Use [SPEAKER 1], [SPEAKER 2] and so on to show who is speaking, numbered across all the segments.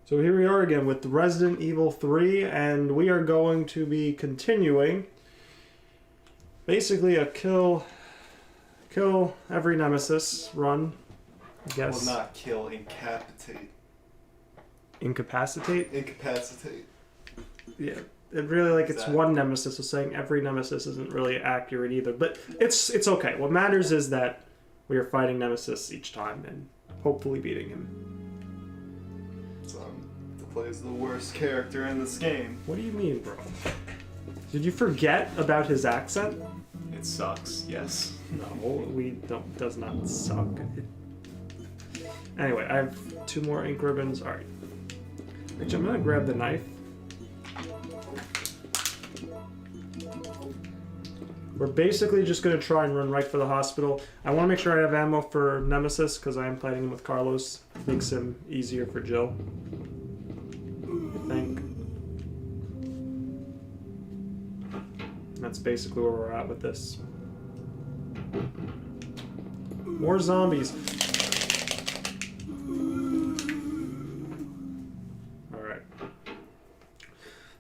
[SPEAKER 1] So here we are again with Resident Evil 3, and we are going to be continuing basically a kill every Nemesis run, I guess.
[SPEAKER 2] Well, not kill, incapacitate.
[SPEAKER 1] Incapacitate?
[SPEAKER 2] Incapacitate.
[SPEAKER 1] Yeah. It really, like,
[SPEAKER 2] Exactly.
[SPEAKER 1] It's one Nemesis, so saying every Nemesis isn't really accurate either. But it's okay. What matters is that we are fighting Nemesis each time and hopefully beating him.
[SPEAKER 2] To play as the worst character in this game.
[SPEAKER 1] What do you mean, bro? Did you forget about his accent?
[SPEAKER 2] It sucks, yes.
[SPEAKER 1] No, does not suck. Anyway, I have 2 more ink ribbons. Alright. Which I'm gonna grab the knife. We're basically just going to try and run right for the hospital. I want to make sure I have ammo for Nemesis because I am fighting him with Carlos. Makes him easier for Jill, I think. That's basically where we're at with this. More zombies. Alright.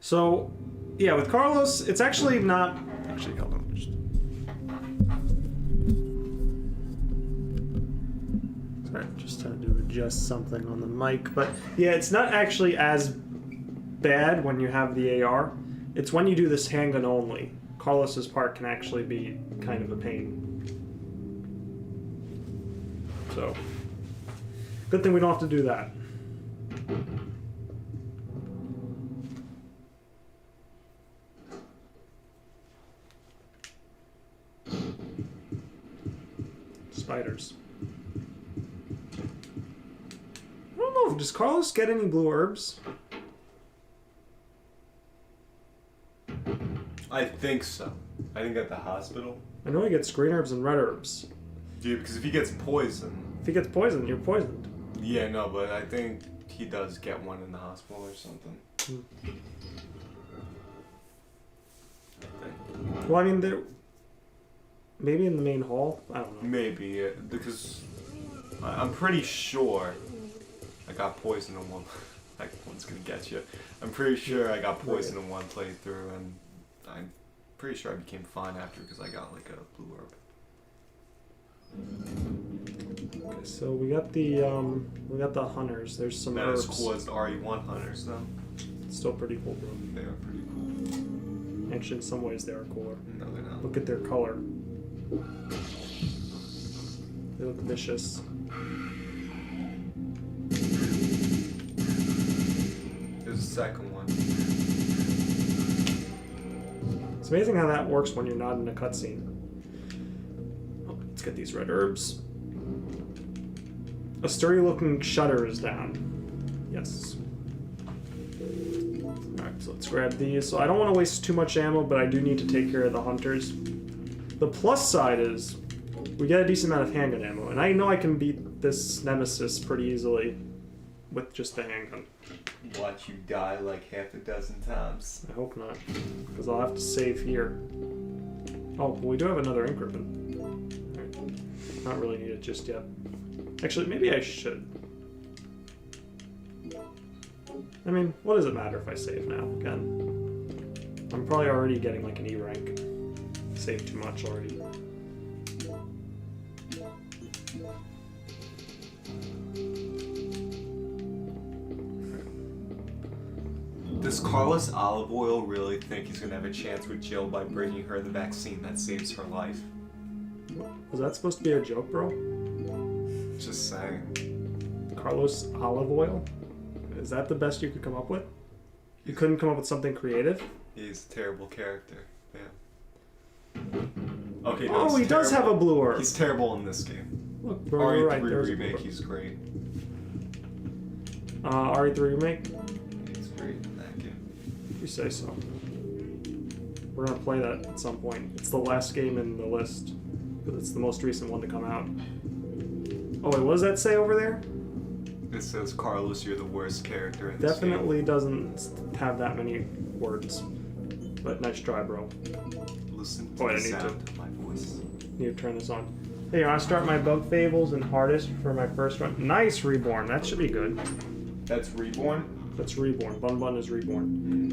[SPEAKER 1] So, yeah, with Carlos, it's actually not... Actually, hold on. Sorry, just had to adjust something on the mic. But yeah, it's not actually as bad when you have the AR. It's when you do this handgun only. Carlos's part can actually be kind of a pain. So, good thing we don't have to do that. Spiders. I don't know, does Carlos get any blue herbs?
[SPEAKER 2] I think so. I think at the hospital.
[SPEAKER 1] I know he gets green herbs and red herbs.
[SPEAKER 2] Yeah, because if he gets poisoned...
[SPEAKER 1] If he gets poisoned, you're poisoned.
[SPEAKER 2] Yeah, no, but I think he does get one in the hospital or something. I think.
[SPEAKER 1] Well, I mean, there... Maybe in the main hall? I don't know.
[SPEAKER 2] Maybe, yeah, because I'm pretty sure I got poisoned in one... That one's gonna get you. I'm pretty sure I got poisoned in one playthrough, and I'm pretty sure I became fine after because I got like a blue herb.
[SPEAKER 1] Okay, so we got the hunters. There's some
[SPEAKER 2] Not
[SPEAKER 1] herbs.
[SPEAKER 2] as cool as the RE1 hunters, though.
[SPEAKER 1] It's still pretty cool, bro.
[SPEAKER 2] They are pretty cool.
[SPEAKER 1] Actually, in some ways, they are cooler.
[SPEAKER 2] No, they're not.
[SPEAKER 1] Look at their color. They look vicious.
[SPEAKER 2] There's a second one.
[SPEAKER 1] It's amazing how that works when you're not in a cutscene. Oh, let's get these red herbs. A sturdy-looking shutter is down. Yes. Alright, so let's grab these. So I don't want to waste too much ammo, but I do need to take care of the hunters. The plus side is we get a decent amount of handgun ammo, and I know I can beat this Nemesis pretty easily with just the handgun.
[SPEAKER 2] Watch you die like half a dozen times.
[SPEAKER 1] I hope not, because I'll have to save here. Oh, well, we do have another ink ribbon. Alright. Not really needed just yet. Actually, maybe I should. I mean, what does it matter if I save now, again? I'm probably already getting like an E rank. Saved too much already.
[SPEAKER 2] Does Carlos Olive Oil really think he's gonna have a chance with Jill by bringing her the vaccine that saves her life?
[SPEAKER 1] Was that supposed to be a joke, bro?
[SPEAKER 2] Just saying.
[SPEAKER 1] Carlos Olive Oil? Is that the best you could come up with? You couldn't come up with something creative?
[SPEAKER 2] He's a terrible character. Yeah. Okay, no,
[SPEAKER 1] Oh, he does have a blue herb.
[SPEAKER 2] He's terrible in this game.
[SPEAKER 1] Look, bro, you're right.
[SPEAKER 2] RE3
[SPEAKER 1] There's
[SPEAKER 2] remake, he's great.
[SPEAKER 1] RE3 remake?
[SPEAKER 2] He's great in that game.
[SPEAKER 1] You say so. We're gonna play that at some point. It's the last game in the list, because it's the most recent one to come out. Oh wait, what does that say over there?
[SPEAKER 2] It says, Carlos, you're the worst character in this game.
[SPEAKER 1] Definitely doesn't have that many words, but nice try, bro.
[SPEAKER 2] Listen to
[SPEAKER 1] Oh, I
[SPEAKER 2] the
[SPEAKER 1] need
[SPEAKER 2] sound of my voice.
[SPEAKER 1] Need to turn this on. Hey, I'll start my bug fables and hardest for my first run. Nice, Reborn. That should be good.
[SPEAKER 2] That's Reborn?
[SPEAKER 1] That's Reborn. Bun Bun is Reborn.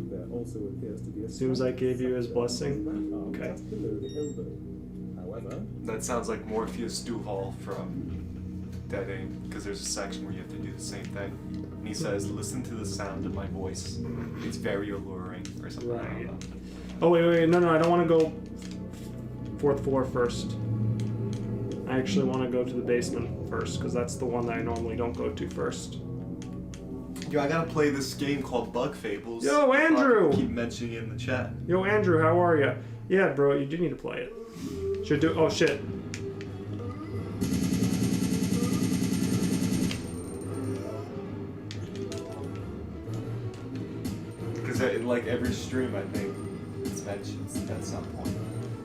[SPEAKER 3] There also appears to be a
[SPEAKER 1] Assumes I gave you his blessing. Okay.
[SPEAKER 3] below the elbow. However,
[SPEAKER 2] That sounds like Morpheus Duval from Dead Aim, because there's a section where you have to do the same thing. And he says, listen to the sound of my voice. It's very alluring, or something. I don't
[SPEAKER 1] Right.
[SPEAKER 2] know.
[SPEAKER 1] Oh, wait. No, I don't want to go 4th floor first. I actually want to go to the basement first, because that's the one that I normally don't go to first.
[SPEAKER 2] Yo, I gotta play this game called Bug Fables.
[SPEAKER 1] Yo, Andrew!
[SPEAKER 2] Keep mentioning it in the chat.
[SPEAKER 1] Yo, Andrew, how are ya? Yeah, bro, you do need to play it. Should do. Oh, shit.
[SPEAKER 2] Because in like every stream, I think it's mentioned at some point.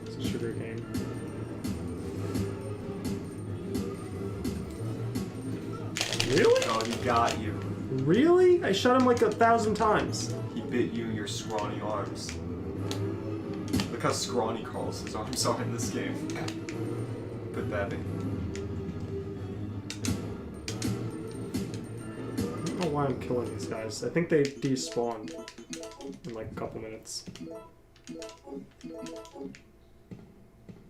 [SPEAKER 1] It's a sugar cane. Really?
[SPEAKER 2] Oh, he got you.
[SPEAKER 1] Really? I shot him like 1,000 times.
[SPEAKER 2] He bit you in your scrawny arms. Look how scrawny Carlos's arms are in this game. Pathetic.
[SPEAKER 1] I don't know why I'm killing these guys. I think they despawned in like a couple minutes.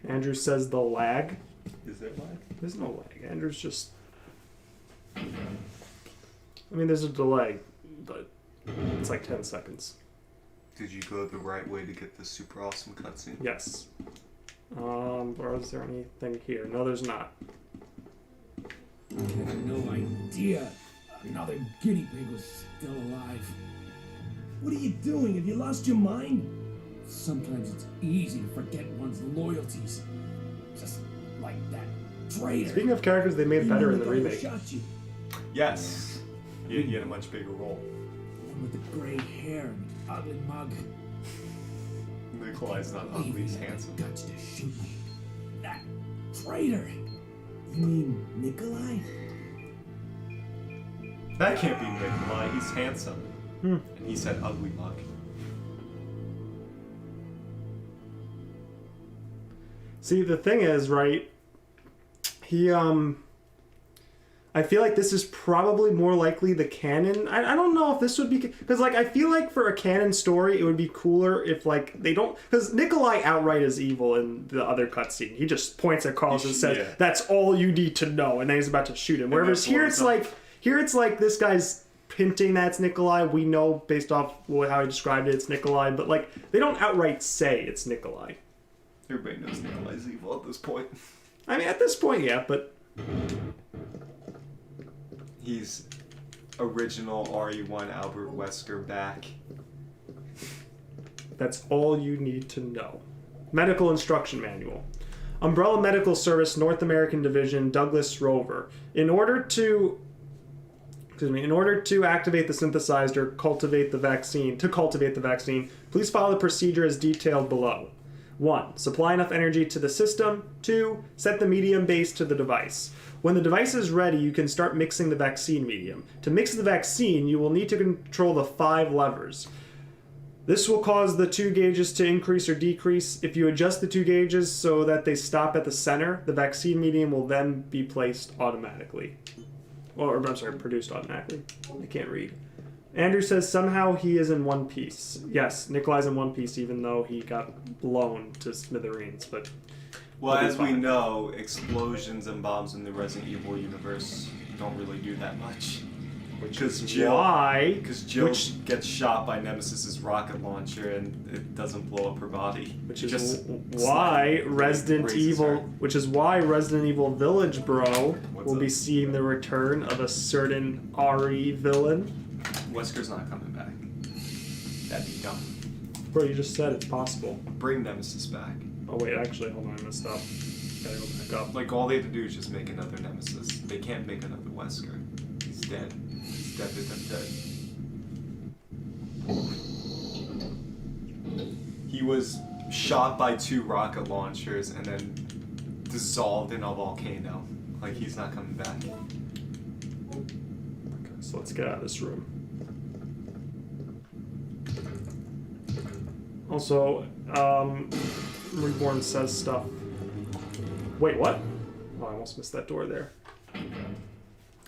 [SPEAKER 1] Andrew says the lag.
[SPEAKER 2] Is there lag?
[SPEAKER 1] There's no lag. Andrew's just... I mean, there's a delay, but it's like 10 seconds.
[SPEAKER 2] Did you go the right way to get this super awesome cutscene?
[SPEAKER 1] Yes. Or is there anything here? No, there's not.
[SPEAKER 4] I had no idea another guinea pig was still alive. What are you doing? Have you lost your mind? Sometimes it's easy to forget one's loyalties. Just like that traitor.
[SPEAKER 1] Speaking of characters, they made better in the
[SPEAKER 4] guy who
[SPEAKER 1] remake.
[SPEAKER 4] shot you.
[SPEAKER 2] Yes. He had a much bigger role.
[SPEAKER 4] One with the gray hair and the ugly mug.
[SPEAKER 2] Nicholai's not ugly, he's handsome.
[SPEAKER 4] Guts to shoot me. That traitor. You mean Nicholai?
[SPEAKER 2] That can't be Nicholai, he's handsome.
[SPEAKER 1] Hmm.
[SPEAKER 2] And he said ugly mug.
[SPEAKER 1] See, the thing is, right, I feel like this is probably more likely the canon. I don't know if this would be... Because, like, I feel like for a canon story, it would be cooler if, like, they don't... Because Nicholai outright is evil in the other cutscene. He just points at Carlos and says,
[SPEAKER 2] yeah.
[SPEAKER 1] that's all you need to know, and then he's about to shoot him. Whereas here it's like... Here it's like this guy's hinting that's Nicholai. We know, based off how he described it, it's Nicholai. But, like, they don't outright say it's Nicholai.
[SPEAKER 2] Everybody knows Nicholai's evil at this point.
[SPEAKER 1] I mean, at this point, yeah, but...
[SPEAKER 2] He's original RE1 Albert Wesker back.
[SPEAKER 1] That's all you need to know. Medical Instruction Manual. Umbrella Medical Service, North American Division, Douglas Rover. In order to activate the synthesizer, cultivate the vaccine, please follow the procedure as detailed below. 1. Supply enough energy to the system. 2. Set the medium base to the device. When the device is ready, you can start mixing the vaccine medium. To mix the vaccine, you will need to control the 5 levers. This will cause the 2 gauges to increase or decrease. If you adjust the 2 gauges so that they stop at the center, the vaccine medium will then be placed automatically. Or, I'm sorry, produced automatically. I can't read. Andrew says somehow he is in one piece. Yes, Nicholai's in one piece, even though he got blown to smithereens, but...
[SPEAKER 2] Well,
[SPEAKER 1] He'll be
[SPEAKER 2] as we
[SPEAKER 1] fine.
[SPEAKER 2] know, explosions and bombs in the Resident Evil universe don't really do that much. Because
[SPEAKER 1] Why?
[SPEAKER 2] Jill gets shot by Nemesis's rocket launcher and it doesn't blow up her body.
[SPEAKER 1] Which
[SPEAKER 2] It
[SPEAKER 1] is
[SPEAKER 2] just
[SPEAKER 1] why
[SPEAKER 2] slightly
[SPEAKER 1] Resident
[SPEAKER 2] grazes
[SPEAKER 1] Evil,
[SPEAKER 2] her.
[SPEAKER 1] which is why Resident Evil Village, bro,
[SPEAKER 2] What's
[SPEAKER 1] will be
[SPEAKER 2] up?
[SPEAKER 1] seeing the return of a certain RE villain.
[SPEAKER 2] Wesker's not coming back. That'd be dumb.
[SPEAKER 1] Bro, you just said it's possible.
[SPEAKER 2] Bring Nemesis back.
[SPEAKER 1] Oh wait, actually, hold on, I messed up. Gotta go back up.
[SPEAKER 2] Like, all they have to do is just make another Nemesis. They can't make another Wesker. He's dead. He's dead to them dead. He was shot by 2 rocket launchers and then dissolved in a volcano. Like, he's not coming back.
[SPEAKER 1] Okay, so let's get out of this room. Also, Reborn says stuff. Wait, what? Oh, I almost missed that door there.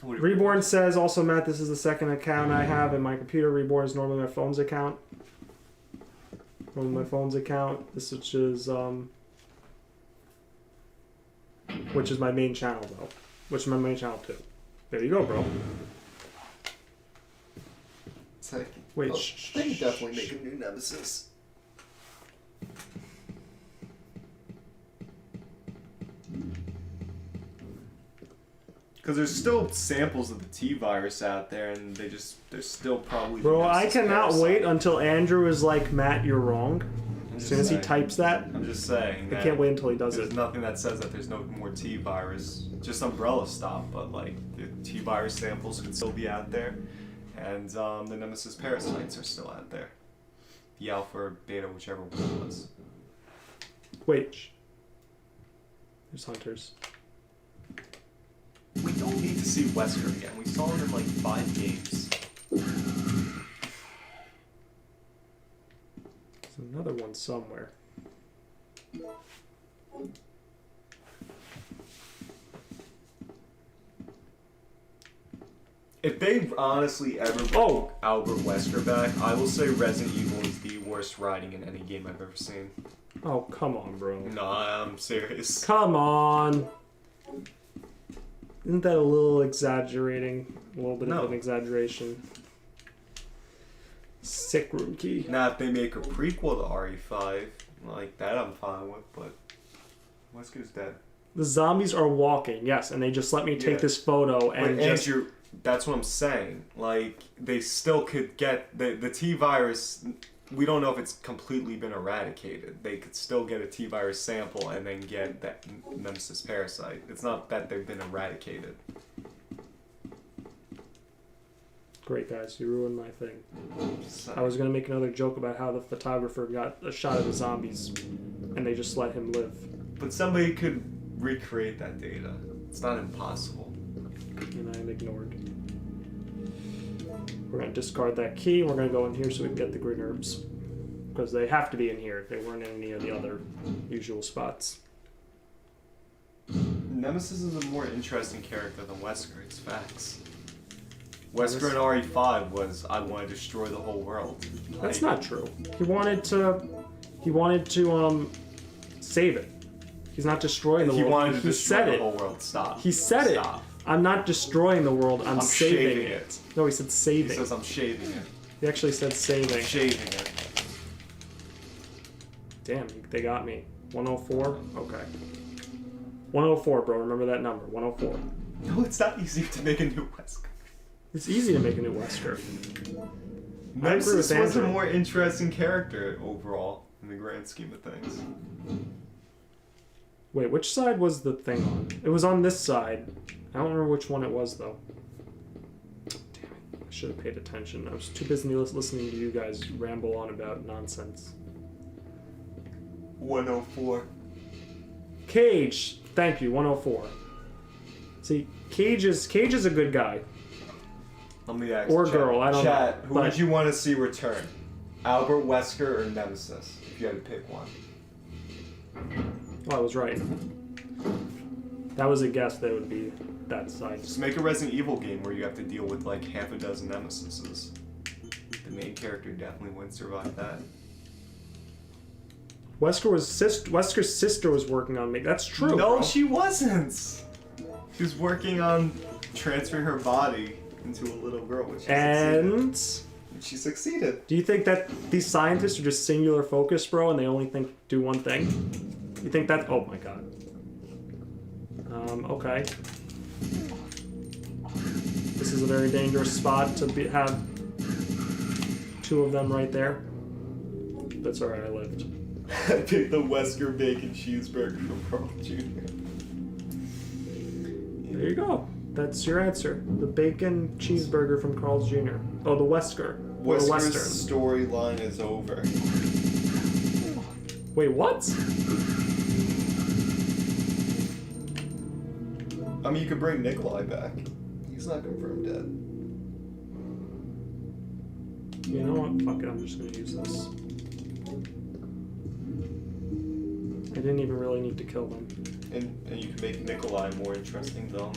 [SPEAKER 1] Reborn says, also, Matt, this is the second account I have in my computer. Reborn is normally my phone's account. Normally my phone's account. This which is my main channel, though. Which is my main channel, too. There you go, bro.
[SPEAKER 2] It's like,
[SPEAKER 1] Wait,
[SPEAKER 2] they can definitely make a new Nemesis. Because there's still samples of the T-virus out there, and they're still probably...
[SPEAKER 1] Bro,
[SPEAKER 2] the
[SPEAKER 1] I
[SPEAKER 2] Nemesis
[SPEAKER 1] cannot
[SPEAKER 2] parasite.
[SPEAKER 1] wait until Andrew is like, Matt, you're wrong.
[SPEAKER 2] I'm
[SPEAKER 1] As
[SPEAKER 2] just
[SPEAKER 1] soon as he
[SPEAKER 2] saying.
[SPEAKER 1] types that,
[SPEAKER 2] I'm just saying.
[SPEAKER 1] I
[SPEAKER 2] that
[SPEAKER 1] can't wait until he does
[SPEAKER 2] There's
[SPEAKER 1] it.
[SPEAKER 2] nothing that says that there's no more T-virus. Just Umbrella stop, but like the T-virus samples could still be out there, and the Nemesis parasites are still out there. The alpha or beta, whichever one it was.
[SPEAKER 1] Wait. There's hunters.
[SPEAKER 2] We don't need to see Wesker again. We saw him in like 5 games.
[SPEAKER 1] There's another one somewhere.
[SPEAKER 2] If they honestly ever bring Albert Wesker back, I will say Resident Evil is the worst writing in any game I've ever seen.
[SPEAKER 1] Oh, come on, bro.
[SPEAKER 2] No, I'm serious.
[SPEAKER 1] Come on. Isn't that a little exaggerating? A little bit of an exaggeration. Sick room key.
[SPEAKER 2] Now, if they make a prequel to RE5, like that I'm fine with, but Wesker's dead.
[SPEAKER 1] The zombies are walking, yes, and they just let me take this photo and
[SPEAKER 2] but
[SPEAKER 1] just...
[SPEAKER 2] Andrew, that's what I'm saying. Like, they still could get... The T-virus, we don't know if it's completely been eradicated. They could still get a T-virus sample and then get that Nemesis parasite. It's not that they've been eradicated.
[SPEAKER 1] Great, guys, you ruined my thing.
[SPEAKER 2] So,
[SPEAKER 1] I was going to make another joke about how the photographer got a shot of the zombies and they just let him live.
[SPEAKER 2] but somebody could recreate that data. It's not impossible.
[SPEAKER 1] And I'm ignored. We're going to discard that key. We're going to go in here so we can get the green herbs. Because they have to be in here if they weren't in any of the other usual spots.
[SPEAKER 2] Nemesis is a more interesting character than Wesker, it's facts. Wesker in RE5 was, I want to destroy the whole world.
[SPEAKER 1] That's not true. He wanted to save it. He's not destroying the world.
[SPEAKER 2] He wanted to
[SPEAKER 1] He
[SPEAKER 2] destroy
[SPEAKER 1] said
[SPEAKER 2] the
[SPEAKER 1] it.
[SPEAKER 2] whole world. Stop.
[SPEAKER 1] He said
[SPEAKER 2] Stop.
[SPEAKER 1] it. I'm not destroying the world. I'm saving
[SPEAKER 2] shaving
[SPEAKER 1] it.
[SPEAKER 2] it.
[SPEAKER 1] No, he said
[SPEAKER 2] He
[SPEAKER 1] saving.
[SPEAKER 2] says I'm shaving it.
[SPEAKER 1] He actually said saving.
[SPEAKER 2] I'm shaving it.
[SPEAKER 1] Damn, they got me. 104? Okay. 104, bro. Remember that number. 104.
[SPEAKER 2] No, it's not easy to make a new Wesker.
[SPEAKER 1] It's easy to make a new Wesker.
[SPEAKER 2] Nemesis was a
[SPEAKER 1] Andrew.
[SPEAKER 2] more interesting character overall in the grand scheme of things.
[SPEAKER 1] Wait, which side was the thing on? It was on this side. I don't remember which one it was, though. Damn it. I should have paid attention. I was too busy listening to you guys ramble on about nonsense.
[SPEAKER 2] 104.
[SPEAKER 1] Cage! Thank you, 104. See, Cage is a good guy.
[SPEAKER 2] Let me ask
[SPEAKER 1] Or
[SPEAKER 2] chat.
[SPEAKER 1] girl, I don't know,
[SPEAKER 2] Chat, who
[SPEAKER 1] but-
[SPEAKER 2] would you want to see return? Albert Wesker or Nemesis? If you had to pick one.
[SPEAKER 1] Well, I was right. That was a guess that would be that side.
[SPEAKER 2] Just make a Resident Evil game where you have to deal with like half a dozen Nemesises. The main character definitely wouldn't survive that.
[SPEAKER 1] Wesker's sister was working on me. That's true.
[SPEAKER 2] No,
[SPEAKER 1] bro.
[SPEAKER 2] she wasn't. She was working on transferring her body into a little girl, which she succeeded.
[SPEAKER 1] Do you think that these scientists are just singular focus, bro, and they only do one thing? You think that? Oh my god. Okay. This is a very dangerous spot to have two of them right there. That's alright, I lived.
[SPEAKER 2] I picked the Wesker bacon cheeseburger from Carl Jr.
[SPEAKER 1] There you go. That's your answer. The bacon cheeseburger from Carl's Jr. Oh, the Wesker. Or the
[SPEAKER 2] Wesker's
[SPEAKER 1] Western.
[SPEAKER 2] storyline is over.
[SPEAKER 1] Wait, what?
[SPEAKER 2] I mean, you could bring Nicholai back. He's not confirmed dead.
[SPEAKER 1] You know what? Fuck it, I'm just gonna use this. I didn't even really need to kill them.
[SPEAKER 2] And you can make Nicholai more interesting, though.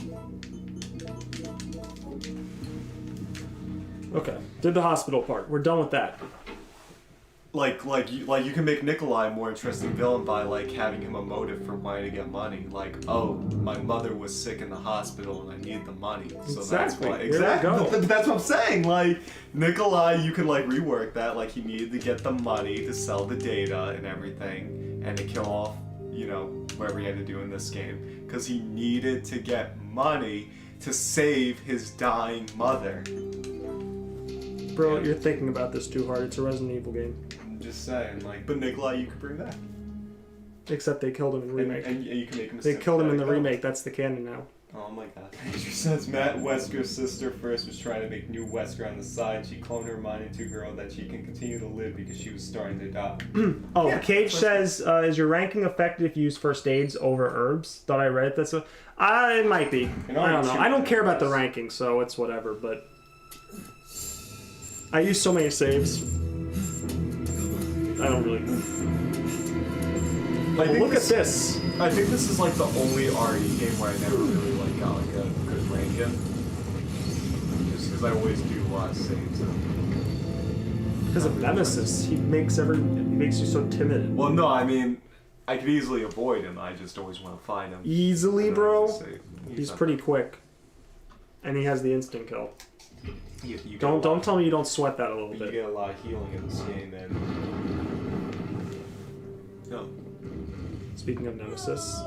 [SPEAKER 1] Okay, did the hospital part. We're done with that.
[SPEAKER 2] Like you can make Nicholai a more interesting villain by like having him a motive for wanting to get money. Like, oh, my mother was sick in the hospital and I need the money, so that's
[SPEAKER 1] Exactly.
[SPEAKER 2] why.
[SPEAKER 1] Here we
[SPEAKER 2] Exactly.
[SPEAKER 1] go.
[SPEAKER 2] But that's what I'm saying. Like Nicholai, you can like rework that. Like he needed to get the money to sell the data and everything, and to kill off, you know, whatever he had to do in this game, because he needed to get money to save his dying mother.
[SPEAKER 1] Bro, you're thinking about this too hard. It's a Resident Evil game.
[SPEAKER 2] I'm just saying, like, but Nicholai you could bring back.
[SPEAKER 1] Except they killed him in the remake.
[SPEAKER 2] And you can make him a
[SPEAKER 1] They killed him in the
[SPEAKER 2] sympathetic
[SPEAKER 1] remake. That's the canon now.
[SPEAKER 2] Oh my god. She says Matt Wesker's sister first was trying to make new Wesker on the side. She cloned her mind into a girl that she can continue to live because she was starting to die.
[SPEAKER 1] Oh,
[SPEAKER 2] Yeah,
[SPEAKER 1] Cage says, is your ranking affected if you use first aids over herbs? Thought I read it. That's a... it might be. I don't know. I don't care about the ranking, so it's whatever, but... I use so many saves. I don't really...
[SPEAKER 2] I think
[SPEAKER 1] Look at this.
[SPEAKER 2] I think this is like the only RE game where I never really like got like a good ranking. Just because I always do a lot of saves.
[SPEAKER 1] Because of Nemesis. He makes you so timid.
[SPEAKER 2] Well, no, I mean, I could easily avoid him. I just always want to find him.
[SPEAKER 1] Easily, bro? He's
[SPEAKER 2] not-
[SPEAKER 1] pretty quick. And he has the instant kill.
[SPEAKER 2] You get a
[SPEAKER 1] Don't
[SPEAKER 2] lot-
[SPEAKER 1] tell me you don't sweat that a little
[SPEAKER 2] You
[SPEAKER 1] bit.
[SPEAKER 2] get a lot of healing in this game, and no.
[SPEAKER 1] Speaking of Nemesis.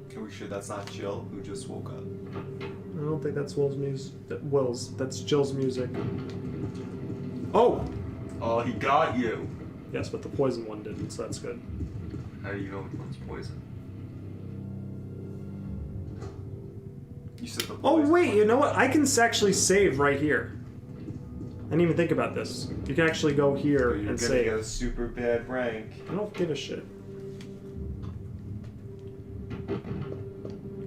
[SPEAKER 2] Can we sure that's not Jill who just woke up?
[SPEAKER 1] I don't think that's Will's music. That's Jill's music. Oh!
[SPEAKER 2] Oh, he got you.
[SPEAKER 1] Yes, but the poison one didn't, so that's good.
[SPEAKER 2] How do you know which one's poison? You said the
[SPEAKER 1] Oh,
[SPEAKER 2] poison
[SPEAKER 1] wait,
[SPEAKER 2] one.
[SPEAKER 1] you know what? I can actually save right here. I didn't even think about this. You can actually go here
[SPEAKER 2] So you're
[SPEAKER 1] and
[SPEAKER 2] gonna
[SPEAKER 1] save.
[SPEAKER 2] get a super bad rank.
[SPEAKER 1] I don't give a shit.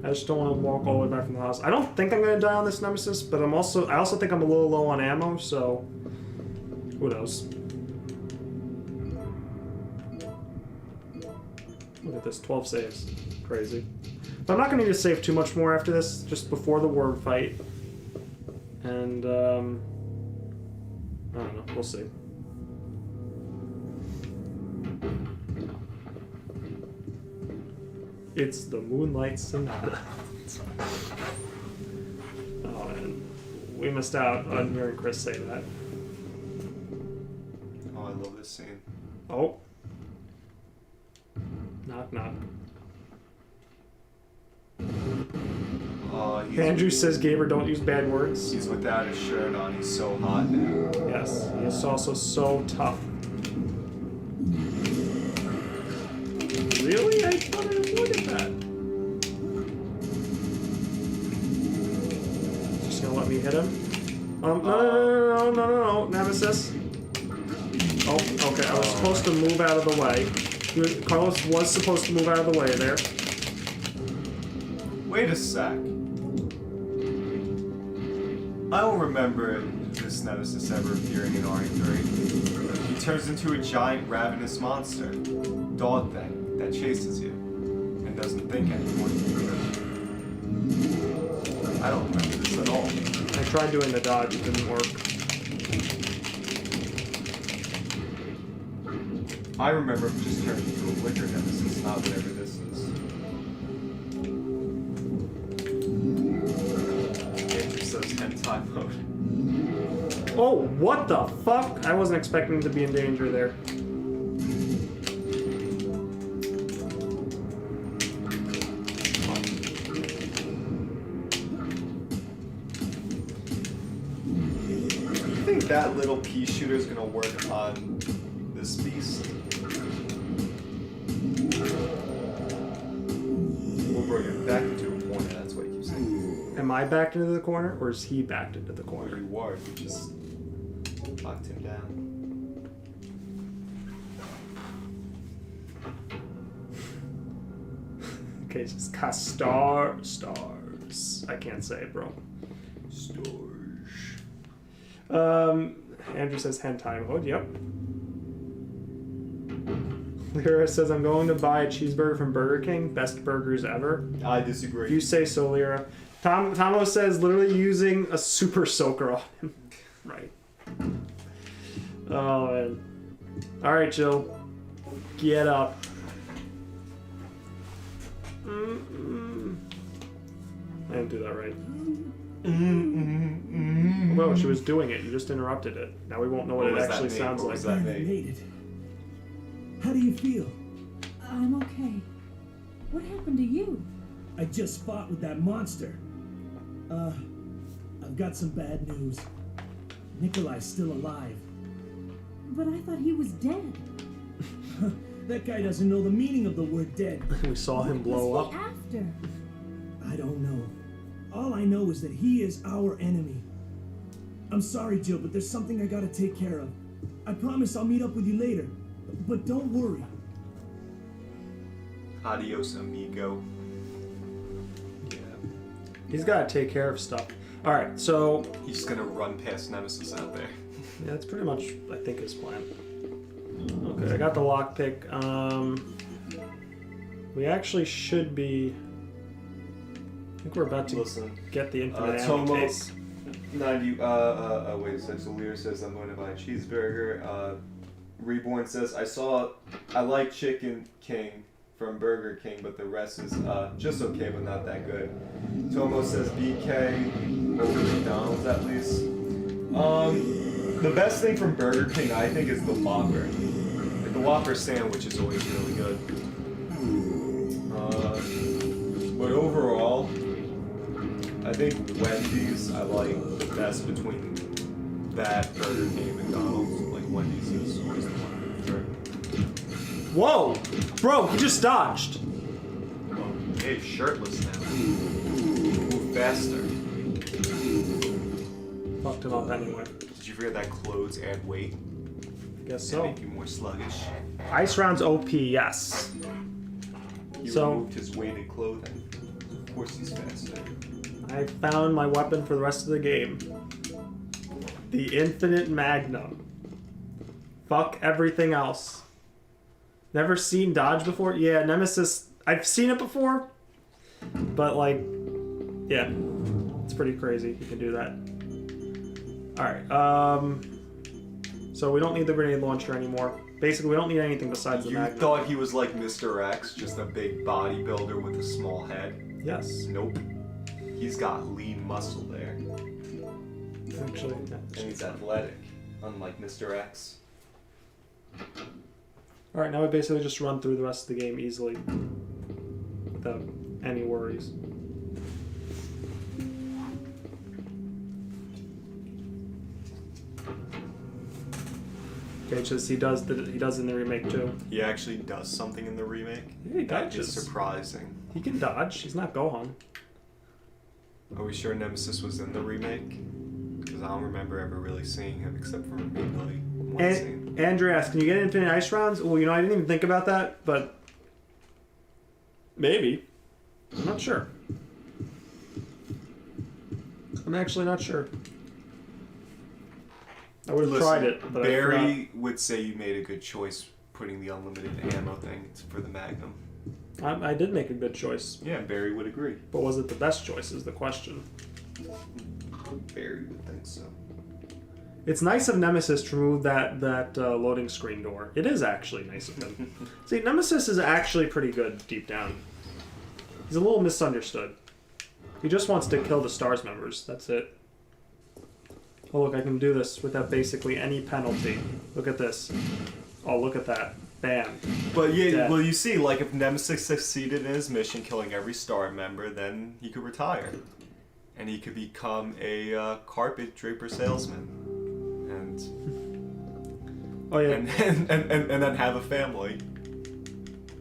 [SPEAKER 1] I just don't want to walk all the way back from the house. I don't think I'm gonna die on this Nemesis, but I also think I'm a little low on ammo, so who knows? Look at this, 12 saves. Crazy. But I'm not gonna need to save too much more after this, just before the worm fight. And I don't know, we'll see. It's the Moonlight Sonata. Oh man, we missed out on hearing Chris say that.
[SPEAKER 2] Oh, I love this scene.
[SPEAKER 1] Oh. Knock knock.
[SPEAKER 2] Oh,
[SPEAKER 1] Andrew says, Gamer, don't use bad words.
[SPEAKER 2] He's without his shirt on. He's so hot now.
[SPEAKER 1] Yes, he is also so tough. Really? I thought I avoided that. Just gonna let me hit him? No, Nemesis. Oh, okay, I was supposed to move out of the way. Carlos was supposed to move out of the way there.
[SPEAKER 2] Wait a sec. I don't remember this Nemesis ever appearing in RE3. He turns into a giant ravenous monster. Dog thing that chases you and doesn't think anymore. I don't remember this at all.
[SPEAKER 1] I tried doing the dodge, it didn't work.
[SPEAKER 2] I remember him just turning into a liquor Nemesis, not whatever this is. Andrew says hentai mode.
[SPEAKER 1] Oh, what the fuck? I wasn't expecting to be in danger there.
[SPEAKER 2] You think that little pea shooter is gonna work on this beast? We'll bring it back into a corner, that's what you keep saying.
[SPEAKER 1] Am I backed into the corner, or is he backed into the
[SPEAKER 2] Where
[SPEAKER 1] corner?
[SPEAKER 2] you are, you just knocked him down.
[SPEAKER 1] Okay, just stars. I can't say it, bro.
[SPEAKER 2] Storage.
[SPEAKER 1] Andrew says hentai mode. Yep. Lyra says, I'm going to buy a cheeseburger from Burger King. Best burgers ever.
[SPEAKER 2] I disagree.
[SPEAKER 1] You say so, Lyra. Tomo says, literally using a super soaker on him. Right. Oh, man. Alright, Jill. Get up. I didn't do that right. Well, she was doing it. You just interrupted it. Now we won't know what it actually sounds
[SPEAKER 2] What
[SPEAKER 1] like.
[SPEAKER 2] was that
[SPEAKER 4] I
[SPEAKER 2] name?
[SPEAKER 4] made it. How do you feel?
[SPEAKER 5] I'm okay. What happened to you?
[SPEAKER 4] I just fought with that monster. I've got some bad news. Nicholai's still alive.
[SPEAKER 5] But I thought he was dead.
[SPEAKER 4] That guy doesn't know the meaning of the word dead.
[SPEAKER 1] We saw him blow
[SPEAKER 5] What
[SPEAKER 1] up.
[SPEAKER 5] was he after?
[SPEAKER 4] I don't know. All I know is that he is our enemy. I'm sorry, Jill, but there's something I gotta take care of. I promise I'll meet up with you later. But don't worry.
[SPEAKER 2] Adios, amigo. Yeah.
[SPEAKER 1] He's got to take care of stuff. Alright, so...
[SPEAKER 2] He's just gonna run past Nemesis out there.
[SPEAKER 1] Yeah, that's pretty much, I think, his plan. Okay, I got the lockpick. We actually should be... I think we're about to get the infinite ammo
[SPEAKER 2] Tomo,
[SPEAKER 1] case.
[SPEAKER 2] 90, wait a second. So Lear says, I'm going to buy a cheeseburger. Reborn says, I like Chicken King from Burger King, but the rest is just okay, but not that good. Tomo says, BK over McDonald's at least. The best thing from Burger King, I think, is the Whopper. Like, the Whopper sandwich is always really good. But overall, I think Wendy's I like the best between that, Burger King, and McDonald's. Like, Wendy's is always the one for.
[SPEAKER 1] Whoa! Bro, he just dodged.
[SPEAKER 2] Oh, hey, shirtless now. Move faster.
[SPEAKER 1] Fucked him up anyway.
[SPEAKER 2] Did you forget that clothes add weight?
[SPEAKER 1] Guess
[SPEAKER 2] They
[SPEAKER 1] so.
[SPEAKER 2] make you more sluggish.
[SPEAKER 1] Ice rounds OP, yes.
[SPEAKER 2] You
[SPEAKER 1] So-
[SPEAKER 2] removed his weighted clothing. Of course he's faster.
[SPEAKER 1] I found my weapon for the rest of the game. The Infinite Magnum. Fuck everything else. Never seen dodge before? Yeah, Nemesis, I've seen it before. But like, yeah. It's pretty crazy. You can do that. Alright, so we don't need the grenade launcher anymore. Basically, we don't need anything besides the
[SPEAKER 2] You
[SPEAKER 1] Magnum.
[SPEAKER 2] thought he was like Mr. X, just a big bodybuilder with a small head?
[SPEAKER 1] Yes.
[SPEAKER 2] Nope. He's got lean muscle there.
[SPEAKER 1] Actually, yeah.
[SPEAKER 2] And he's athletic, unlike Mr. X.
[SPEAKER 1] Alright, now we basically just run through the rest of the game easily. Without any worries. Okay, just he does in the remake too.
[SPEAKER 2] He actually does something in the remake.
[SPEAKER 1] Yeah, he
[SPEAKER 2] That is
[SPEAKER 1] dodges.
[SPEAKER 2] surprising.
[SPEAKER 1] He can dodge. He's not Gohan.
[SPEAKER 2] Are we sure Nemesis was in the remake? Because I don't remember ever really seeing him except for maybe like one scene.
[SPEAKER 1] Andreas, can you get infinite ice rounds? Well, I didn't even think about that, but maybe. I'm not sure. I'm actually not sure. I would have tried it, but
[SPEAKER 2] Barry would say you made a good choice putting the unlimited ammo thing for the Magnum.
[SPEAKER 1] I did make a good choice.
[SPEAKER 2] Yeah, Barry would agree.
[SPEAKER 1] But was it the best choice is the question.
[SPEAKER 2] Barry would think so.
[SPEAKER 1] It's nice of Nemesis to remove that loading screen door. It is actually nice of him. See, Nemesis is actually pretty good deep down. He's a little misunderstood. He just wants to kill the STARS members. That's it. Oh, look, I can do this without basically any penalty. Look at this. Oh, look at that. Bam.
[SPEAKER 2] But yeah,
[SPEAKER 1] Dead.
[SPEAKER 2] well, you see, like, if Nemesis succeeded in his mission, killing every star member, then he could retire. And he could become a carpet draper salesman. And
[SPEAKER 1] Oh, yeah.
[SPEAKER 2] and then have a family.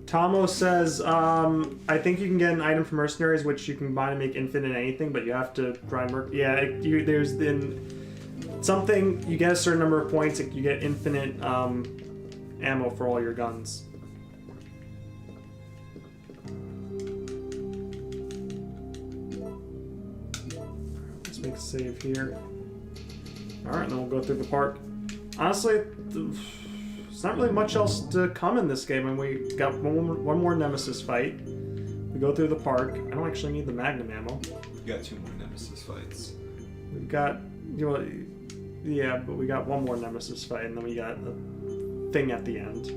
[SPEAKER 1] Tomo says, I think you can get an item from Mercenaries, which you can buy to make infinite anything, but you have to grind there's then something, you get a certain number of points, you get infinite ammo for all your guns. Let's make a save here. Alright, then we'll go through the park. Honestly, there's not really much else to come in this game, and we got one more Nemesis fight. We go through the park. I don't actually need the Magnum ammo.
[SPEAKER 2] You got 2 more Nemesis fights.
[SPEAKER 1] We've got, yeah, but we got one more Nemesis fight, and then we got the thing at the end.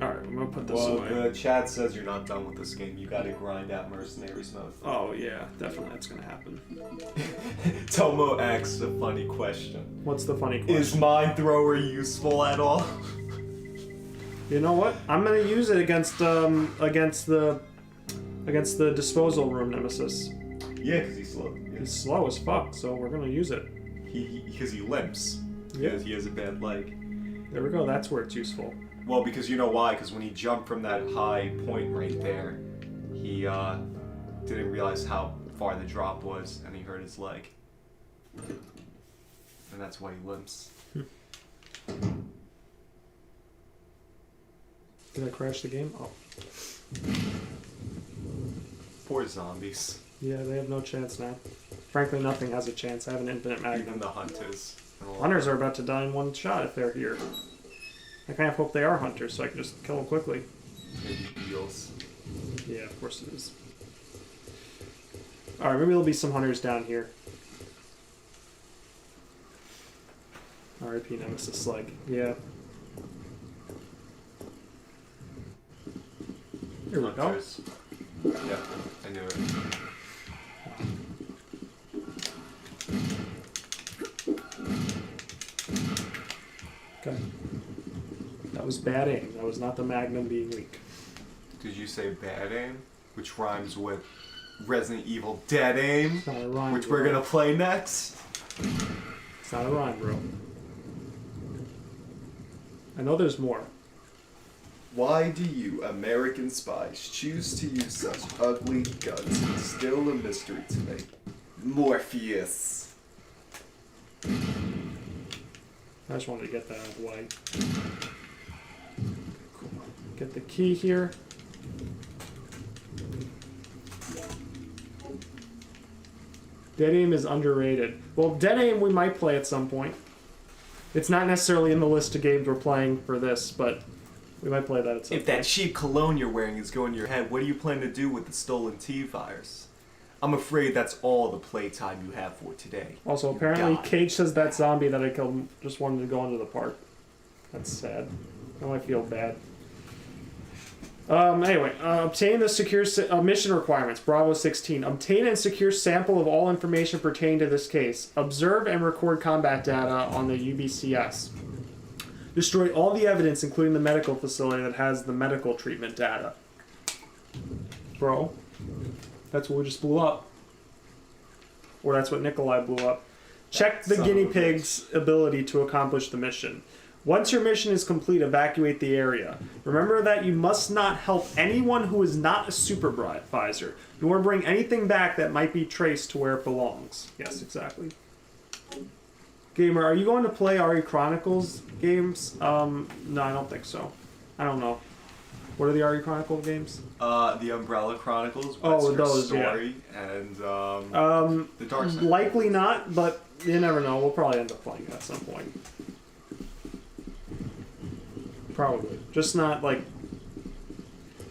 [SPEAKER 1] Alright, I'm gonna put this away.
[SPEAKER 2] The chat says you're not done with this game. You gotta grind out Mercenaries mode.
[SPEAKER 1] Oh, yeah, definitely that's gonna happen.
[SPEAKER 2] Tomo asks a funny question.
[SPEAKER 1] What's the funny question?
[SPEAKER 2] Is Mind Thrower useful at all?
[SPEAKER 1] You know what? I'm gonna use it against the disposal room Nemesis.
[SPEAKER 2] Yeah, because he's slow. Yeah.
[SPEAKER 1] He's slow as fuck, so we're gonna use it.
[SPEAKER 2] Because he limps.
[SPEAKER 1] Yeah.
[SPEAKER 2] Because he has a bad leg.
[SPEAKER 1] There we go, that's where it's useful.
[SPEAKER 2] Well, because you know why? Because when he jumped from that high point right there, he didn't realize how far the drop was, and he hurt his leg. And that's why he limps.
[SPEAKER 1] Did I crash the game? Oh.
[SPEAKER 2] Poor zombies.
[SPEAKER 1] Yeah, they have no chance now. Frankly, nothing has a chance. I have an infinite
[SPEAKER 2] Even
[SPEAKER 1] magnum.
[SPEAKER 2] the hunters.
[SPEAKER 1] Hunters are about to die in one shot if they're here. I kind of hope they are hunters so I can just kill them quickly.
[SPEAKER 2] Maybe eels.
[SPEAKER 1] Yeah, of course it is. Alright, maybe there'll be some hunters down here. R.I.P. Nemesis Slug. Yeah. Here we go.
[SPEAKER 2] Hunters. Yeah, I knew it.
[SPEAKER 1] Okay. That was bad aim. That was not the Magnum being weak.
[SPEAKER 2] Did you say bad aim? Which rhymes with Resident Evil Dead Aim?
[SPEAKER 1] It's not a rhyme,
[SPEAKER 2] Which
[SPEAKER 1] bro.
[SPEAKER 2] we're gonna play next?
[SPEAKER 1] It's not a rhyme, bro. I know there's more.
[SPEAKER 2] Why do you American spies choose to use such ugly guns? It's still a mystery to me. Morpheus.
[SPEAKER 1] I just wanted to get that out of the way. Cool. Get the key here. Dead Aim is underrated. Well, Dead Aim we might play at some point. It's not necessarily in the list of games we're playing for this, but we might play that at some
[SPEAKER 2] If
[SPEAKER 1] point.
[SPEAKER 2] that cheap cologne you're wearing is going to your head, what do you plan to do with the stolen T-virus? I'm afraid that's all the playtime you have for today.
[SPEAKER 1] Also,
[SPEAKER 2] You
[SPEAKER 1] apparently,
[SPEAKER 2] die.
[SPEAKER 1] Cage says that zombie that I killed just wanted to go into the park. That's sad. Now I feel bad. Anyway, obtain the secure mission requirements. Bravo 16. Obtain and secure sample of all information pertaining to this case. Observe and record combat data on the UBCS. Destroy all the evidence, including the medical facility that has the medical treatment data. Bro, that's what we just blew up. Or that's what Nicholai blew up. Check the guinea pig's ability to accomplish the mission. Once your mission is complete, evacuate the area. Remember that you must not help anyone who is not a supervisor. You want to bring anything back that might be traced to where it belongs. Yes, exactly. Gamer, are you going to play RE Chronicles games? No, I don't think so. I don't know. What are the RE Chronicles games?
[SPEAKER 2] The Umbrella Chronicles,
[SPEAKER 1] Oh,
[SPEAKER 2] Wesker
[SPEAKER 1] those,
[SPEAKER 2] Story, and the Dark Side.
[SPEAKER 1] Likely not, but you never know. We'll probably end up playing it at some point. Probably. Just not like...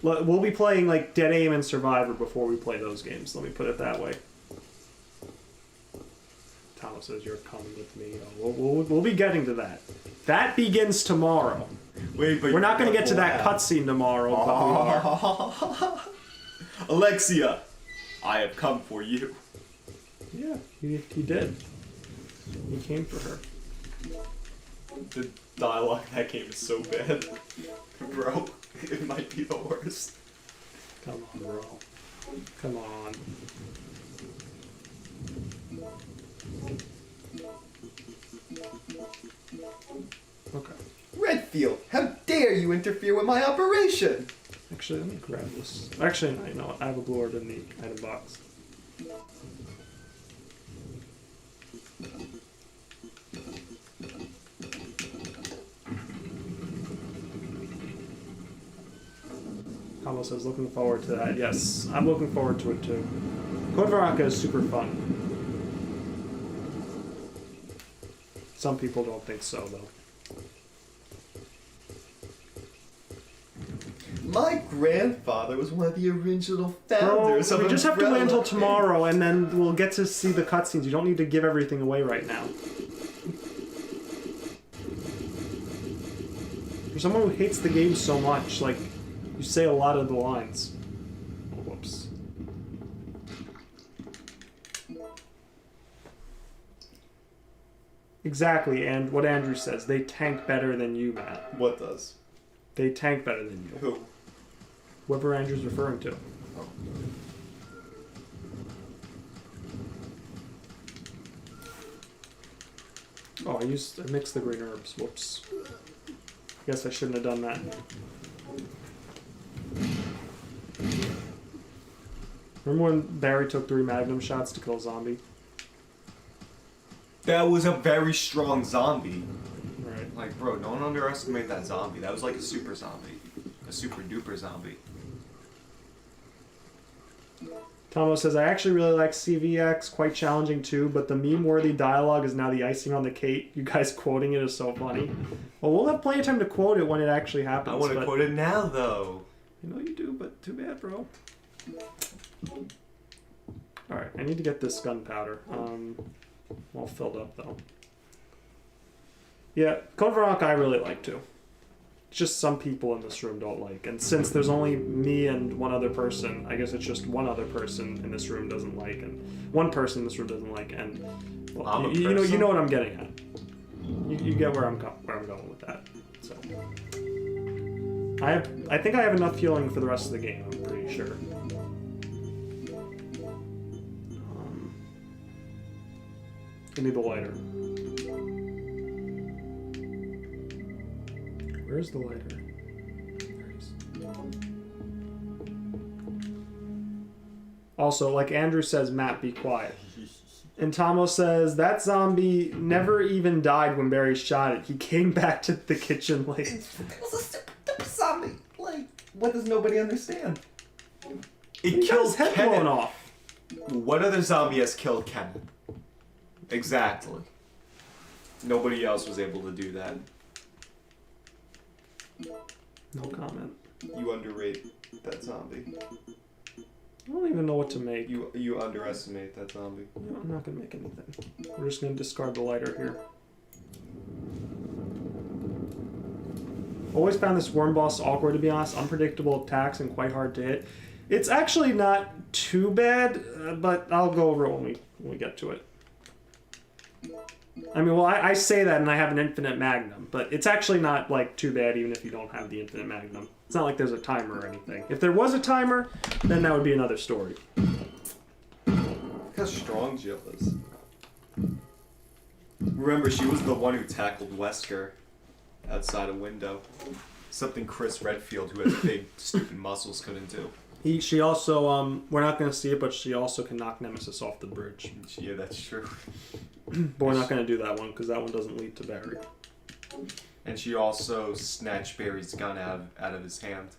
[SPEAKER 1] We'll be playing like Dead Aim and Survivor before we play those games. Let me put it that way. Thomas says you're coming with me. We'll be getting to that. That begins tomorrow.
[SPEAKER 2] Wait, but
[SPEAKER 1] We're not going to get to that cutscene tomorrow, but we are.
[SPEAKER 2] Alexia, I have come for you.
[SPEAKER 1] Yeah, he did. He came for her.
[SPEAKER 2] The dialogue in that game is so bad. Bro, it might be the worst.
[SPEAKER 1] Come on, bro. Come on. Okay.
[SPEAKER 2] Redfield, how dare you interfere with my operation?
[SPEAKER 1] Actually, let me grab this. Actually, no, you know what? I have a blue orb in the item box. Combo says, looking forward to that. Yes, I'm looking forward to it too. Code Veronica is super fun. Some people don't think so, though.
[SPEAKER 2] My grandfather was one of the original
[SPEAKER 1] Bro,
[SPEAKER 2] founders of
[SPEAKER 1] we just have to wait
[SPEAKER 2] Umbrella
[SPEAKER 1] until
[SPEAKER 2] Inc.
[SPEAKER 1] tomorrow, and then we'll get to see the cutscenes. You don't need to give everything away right now. For someone who hates the game so much, like, you say a lot of the lines. Oh, whoops. Exactly, and what Andrew says, they tank better than you, Matt.
[SPEAKER 2] What does?
[SPEAKER 1] They tank better than you.
[SPEAKER 2] Who?
[SPEAKER 1] Whoever Andrew's referring to.
[SPEAKER 2] Oh.
[SPEAKER 1] Oh, I mixed the green herbs. Whoops. Guess I shouldn't have done that. Remember when Barry took 3 magnum shots to kill a zombie?
[SPEAKER 2] That was a very strong zombie.
[SPEAKER 1] Right.
[SPEAKER 2] Like, bro, don't underestimate that zombie. That was like a super zombie. A super duper zombie.
[SPEAKER 1] Tomo says, I actually really like CVX, quite challenging too, but the meme-worthy dialogue is now the icing on the cake. You guys quoting it is so funny. Well, we'll have plenty of time to quote it when it actually happens.
[SPEAKER 2] I want to quote it now, though.
[SPEAKER 1] I know you do, but too bad, bro. Alright, I need to get this gunpowder. All filled up, though. Yeah, Code Veronica I really like, too. It's just some people in this room don't like. And since there's only me and one other person, I guess it's just one other person in this room doesn't like, and one person in this room doesn't like, and well, you know what I'm getting at. You get where I'm going with that. So I think I have enough healing for the rest of the game. I'm pretty sure. Give me the lighter. Where's the lighter? There it is. Also, like Andrew says, Matt, be quiet. And Tomo says, that zombie never even died when Barry shot it. He came back to the kitchen like...
[SPEAKER 2] It was a stupid zombie. Like, what does nobody understand? It
[SPEAKER 1] He got his head
[SPEAKER 2] Kenan.
[SPEAKER 1] blown off.
[SPEAKER 2] What other zombie has killed Kenan? Exactly. Nobody else was able to do that.
[SPEAKER 1] No comment.
[SPEAKER 2] You underrate that zombie.
[SPEAKER 1] I don't even know what to make.
[SPEAKER 2] You underestimate that zombie.
[SPEAKER 1] No, I'm not going to make anything. We're just going to discard the lighter here. Always found this worm boss awkward, to be honest. Unpredictable attacks and quite hard to hit. It's actually not too bad, but I'll go over it when we get to it. I mean, well, I say that and I have an infinite magnum, but it's actually not, like, too bad even if you don't have the infinite magnum. It's not like there's a timer or anything. If there was a timer, then that would be another story.
[SPEAKER 2] Look how strong Jill is. Remember, she was the one who tackled Wesker outside a window. Something Chris Redfield, who has big, stupid muscles, couldn't do.
[SPEAKER 1] She also, we're not going to see it, but she also can knock Nemesis off the bridge.
[SPEAKER 2] Yeah, that's true.
[SPEAKER 1] But we're not going to do that one, because that one doesn't lead to Barry.
[SPEAKER 2] And she also snatched Barry's gun out of his hand.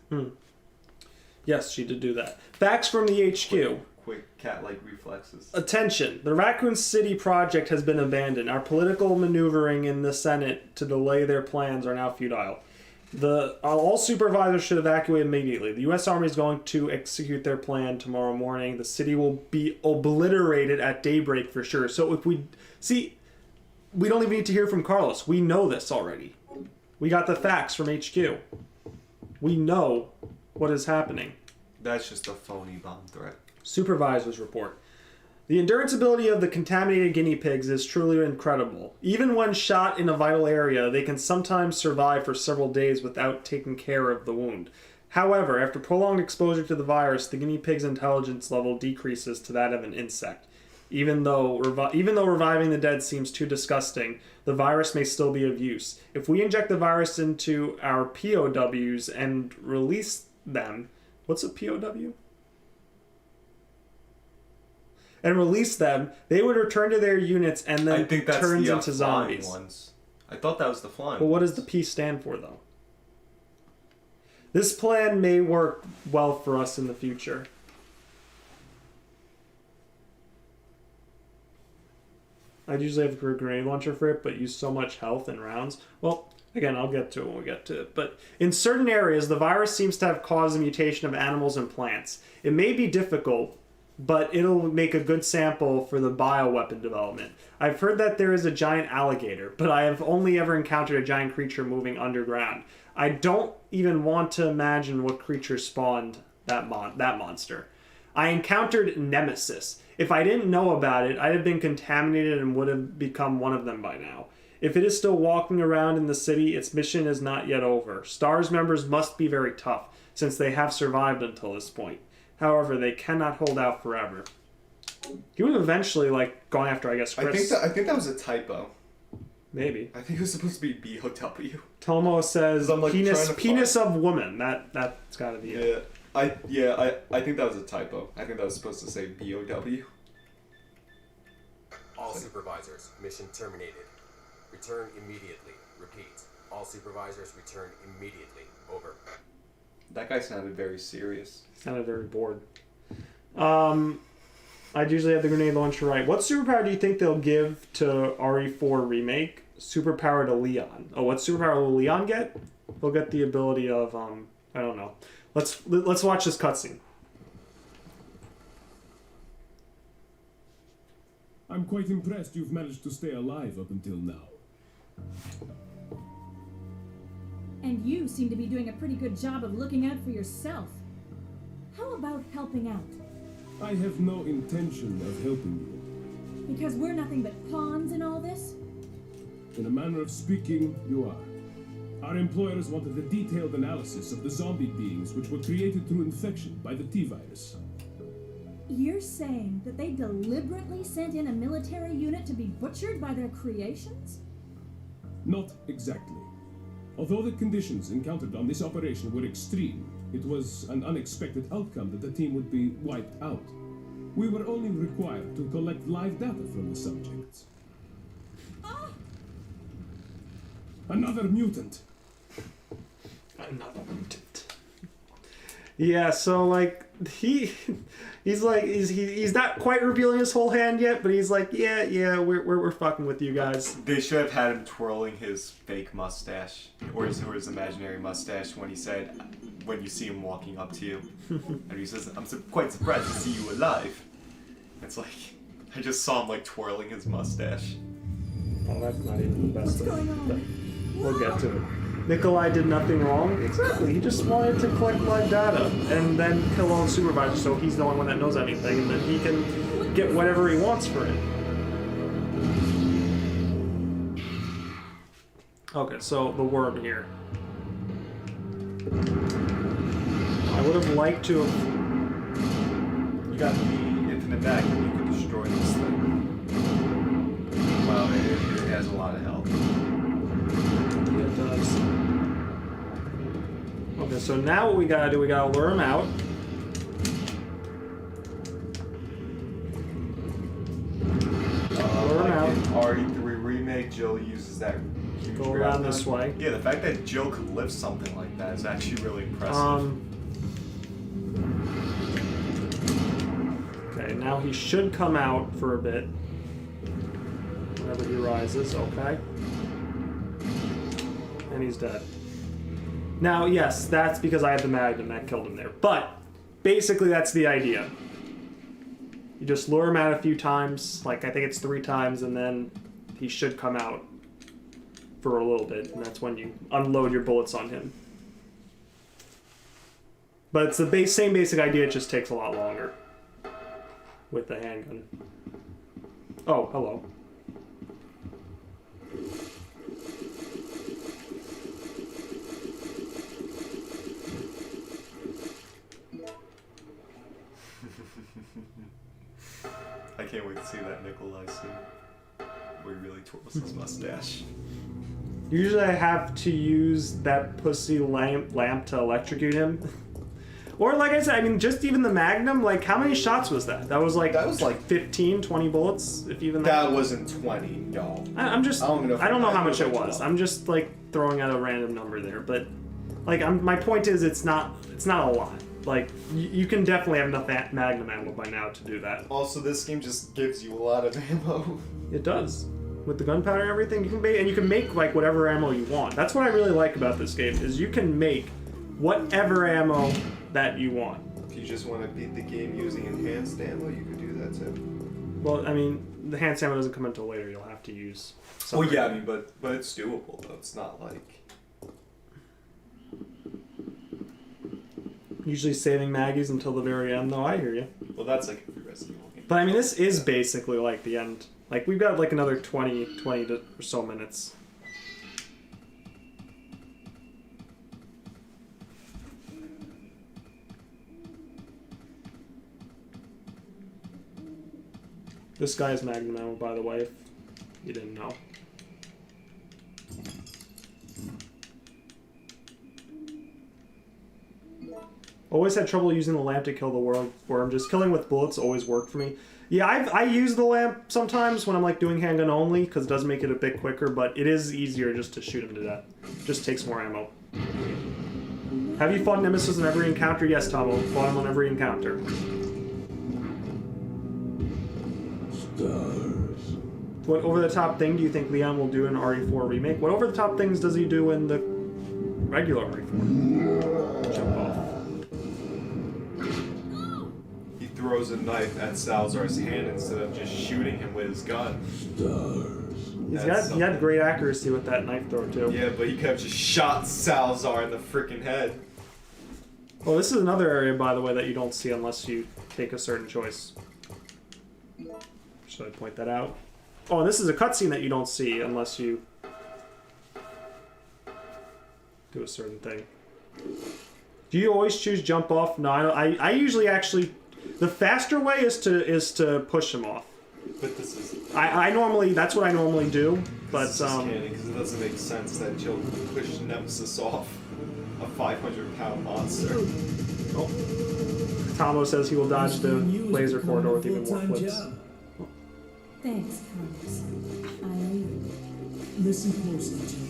[SPEAKER 1] Yes, she did do that. Facts from the HQ.
[SPEAKER 2] Quick cat-like reflexes.
[SPEAKER 1] Attention. The Raccoon City project has been abandoned. Our political maneuvering in the Senate to delay their plans are now futile. All supervisors should evacuate immediately. The U.S. Army is going to execute their plan tomorrow morning. The city will be obliterated at daybreak for sure. So if we... See, we don't even need to hear from Carlos. We know this already. We got the facts from HQ. We know what is happening.
[SPEAKER 2] That's just a phony bomb threat.
[SPEAKER 1] Supervisors report. The endurance ability of the contaminated guinea pigs is truly incredible. Even when shot in a vital area, they can sometimes survive for several days without taking care of the wound. However, after prolonged exposure to the virus, the guinea pig's intelligence level decreases to that of an insect. Even though reviving the dead seems too disgusting, the virus may still be of use. If we inject the virus into our POWs and release them... What's a POW? And release them, they would return to their units and then
[SPEAKER 2] I think that's
[SPEAKER 1] turns
[SPEAKER 2] the
[SPEAKER 1] into
[SPEAKER 2] flying
[SPEAKER 1] zombies.
[SPEAKER 2] ones. I thought that was the flying
[SPEAKER 1] Well, what
[SPEAKER 2] ones.
[SPEAKER 1] does the P stand for, though? This plan may work well for us in the future. I'd usually have a grenade launcher for it, but use so much health in rounds. Well, again, I'll get to it when we get to it. But in certain areas, the virus seems to have caused a mutation of animals and plants. It may be difficult, but it'll make a good sample for the bioweapon development. I've heard that there is a giant alligator, but I have only ever encountered a giant creature moving underground. I don't even want to imagine what creature spawned that monster. I encountered Nemesis. If I didn't know about it, I'd have been contaminated and would have become one of them by now. If it is still walking around in the city, its mission is not yet over. STARS members must be very tough, since they have survived until this point. However, they cannot hold out forever. He would have eventually, like, gone after, I guess, Chris.
[SPEAKER 2] I think that was a typo.
[SPEAKER 1] Maybe.
[SPEAKER 2] I think it was supposed to be B-O-W.
[SPEAKER 1] Tomo says,
[SPEAKER 2] I'm, like,
[SPEAKER 1] penis of woman. That's gotta be it.
[SPEAKER 2] I think that was a typo. I think that was supposed to say B-O-W.
[SPEAKER 6] All supervisors, mission terminated. Return immediately. Repeat. All supervisors return immediately. Over.
[SPEAKER 2] That guy sounded very serious.
[SPEAKER 1] Sounded very bored. I'd usually have the grenade launcher right. What superpower do you think they'll give to RE4 Remake? Superpower to Leon. Oh, what superpower will Leon get? He'll get the ability of, I don't know. Let's watch this cutscene.
[SPEAKER 4] I'm quite impressed you've managed to stay alive up until now.
[SPEAKER 5] And you seem to be doing a pretty good job of looking out for yourself. How about helping out?
[SPEAKER 4] I have no intention of helping you.
[SPEAKER 5] Because we're nothing but pawns in all this?
[SPEAKER 4] In a manner of speaking, you are. Our employers wanted a detailed analysis of the zombie beings which were created through infection by the T-virus.
[SPEAKER 5] You're saying that they deliberately sent in a military unit to be butchered by their creations?
[SPEAKER 4] Not exactly. Although the conditions encountered on this operation were extreme, it was an unexpected outcome that the team would be wiped out. We were only required to collect live data from the subjects.
[SPEAKER 5] Ah!
[SPEAKER 4] Another mutant.
[SPEAKER 1] Another mutant. Yeah, so like he's not quite revealing his whole hand yet, but he's like, yeah, we're fucking with you guys.
[SPEAKER 2] They should have had him twirling his fake mustache or his imaginary mustache when he said, when you see him walking up to you, and he says, "I'm quite surprised to see you alive." It's like I just saw him like twirling his mustache.
[SPEAKER 1] Oh, that's not even the best
[SPEAKER 5] What's going
[SPEAKER 1] thing. But
[SPEAKER 5] on?
[SPEAKER 1] we'll get to it. Nicholai did nothing wrong. Exactly. He just wanted to collect live data and then kill all the supervisors, so he's the only one that knows anything, and then he can get whatever he wants for it. Okay, so the worm here. I would have liked to have...
[SPEAKER 2] You got the infinite vacuum. You can destroy this thing. Well, it has a lot of health.
[SPEAKER 1] Yeah, it does. Okay, so now what we gotta do, we gotta lure him out. Lure him out.
[SPEAKER 2] In RE3 Remake, Jill uses that huge
[SPEAKER 1] Go around this
[SPEAKER 2] gun.
[SPEAKER 1] way.
[SPEAKER 2] Yeah, the fact that Jill could lift something like that is actually really impressive.
[SPEAKER 1] Okay, now he should come out for a bit. Whenever he rises, okay. And he's dead. Now, yes, that's because I had the Magnum that killed him there. But, basically that's the idea. You just lure him out a few times, like I think it's 3 times, and then he should come out for a little bit, and that's when you unload your bullets on him. But it's the same basic idea, it just takes a lot longer with the handgun. Oh, hello.
[SPEAKER 2] I can't wait to see that Nicholai scene where he really twirls his mustache.
[SPEAKER 1] Usually I have to use that pussy lamp to electrocute him. Or like I said, I mean, just even the Magnum, like how many shots was that? That was like 15, 20 bullets, if even that.
[SPEAKER 2] That wasn't 20, no.
[SPEAKER 1] I don't know how much it was.
[SPEAKER 2] 12.
[SPEAKER 1] I'm just like throwing out a random number there, but like my point is it's not a lot. like, you can definitely have enough magnum ammo by now to do that.
[SPEAKER 2] Also, this game just gives you a lot of ammo.
[SPEAKER 1] It does. With the gunpowder and everything, you can make, and you can make like whatever ammo you want. That's what I really like about this game, is you can make whatever ammo that you want.
[SPEAKER 2] If you just want to beat the game using enhanced ammo, you could do that too.
[SPEAKER 1] Well, I mean, the enhanced ammo doesn't come until later. You'll have to use.
[SPEAKER 2] Well, yeah, I mean, but it's doable though. It's not like.
[SPEAKER 1] Usually saving Maggies until the very end, though. I hear you.
[SPEAKER 2] Well, that's like every Resident Evil game.
[SPEAKER 1] But I mean, this is basically like the end. Like, we've got like another 20 or so minutes. This guy is magnum ammo, by the way, if you didn't know. Always had trouble using the lamp to kill the worm. Just killing with bullets always worked for me. Yeah, I use the lamp sometimes when I'm like doing handgun only, because it does make it a bit quicker, but it is easier just to shoot him to death. Just takes more ammo. Have you fought Nemesis in every encounter? Yes, Tomo. Fought him on every encounter.
[SPEAKER 4] Stars.
[SPEAKER 1] What over-the-top thing do you think Leon will do in RE4 Remake? What over-the-top things does he do in the regular RE4? Jump off.
[SPEAKER 2] He throws a knife at Salazar's hand instead of just shooting him with his gun.
[SPEAKER 4] Stars.
[SPEAKER 1] He had great accuracy with that knife throw, too.
[SPEAKER 2] Yeah, but he could have just shot Salazar in the freaking head.
[SPEAKER 1] Well, this is another area, by the way, that you don't see unless you take a certain choice. Should I point that out? Oh, this is a cutscene that you don't see unless you do a certain thing. Do you always choose jump off? No, I usually actually... The faster way is to push him off.
[SPEAKER 2] But this is...
[SPEAKER 1] I normally... That's what I normally do, but...
[SPEAKER 2] This is canon, because it doesn't make sense that you'll push Nemesis off a 500-pound monster.
[SPEAKER 1] Oh. Tomo says he will dodge the laser corridor with even more flips.
[SPEAKER 5] Thanks, Carlos. I owe you.
[SPEAKER 4] Listen closely, Jill.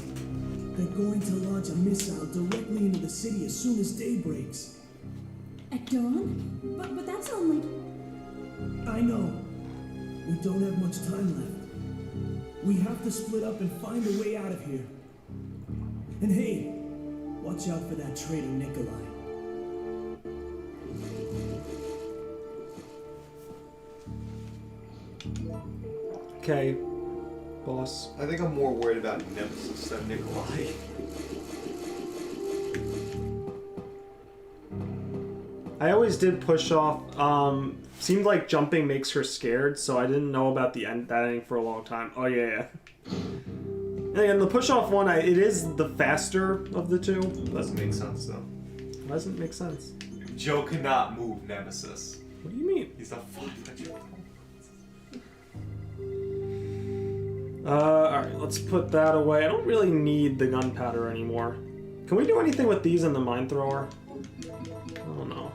[SPEAKER 4] They're going to launch a missile directly into the city as soon as day breaks.
[SPEAKER 5] At dawn? But that's only...
[SPEAKER 4] I know. We don't have much time left. We have to split up and find a way out of here. And hey, watch out for that traitor Nicholai.
[SPEAKER 1] Okay, boss.
[SPEAKER 2] I think I'm more worried about Nemesis than Nicholai.
[SPEAKER 1] I always did push off. Seemed like jumping makes her scared, so I didn't know about that ending for a long time. Oh yeah. And again, the push off one, it is the faster of the two.
[SPEAKER 2] Doesn't make sense though.
[SPEAKER 1] Doesn't make sense.
[SPEAKER 2] Joe cannot move Nemesis.
[SPEAKER 1] What do you mean?
[SPEAKER 2] He's a 500.
[SPEAKER 1] Alright, let's put that away. I don't really need the gunpowder anymore. Can we do anything with these in the mine thrower? I don't know.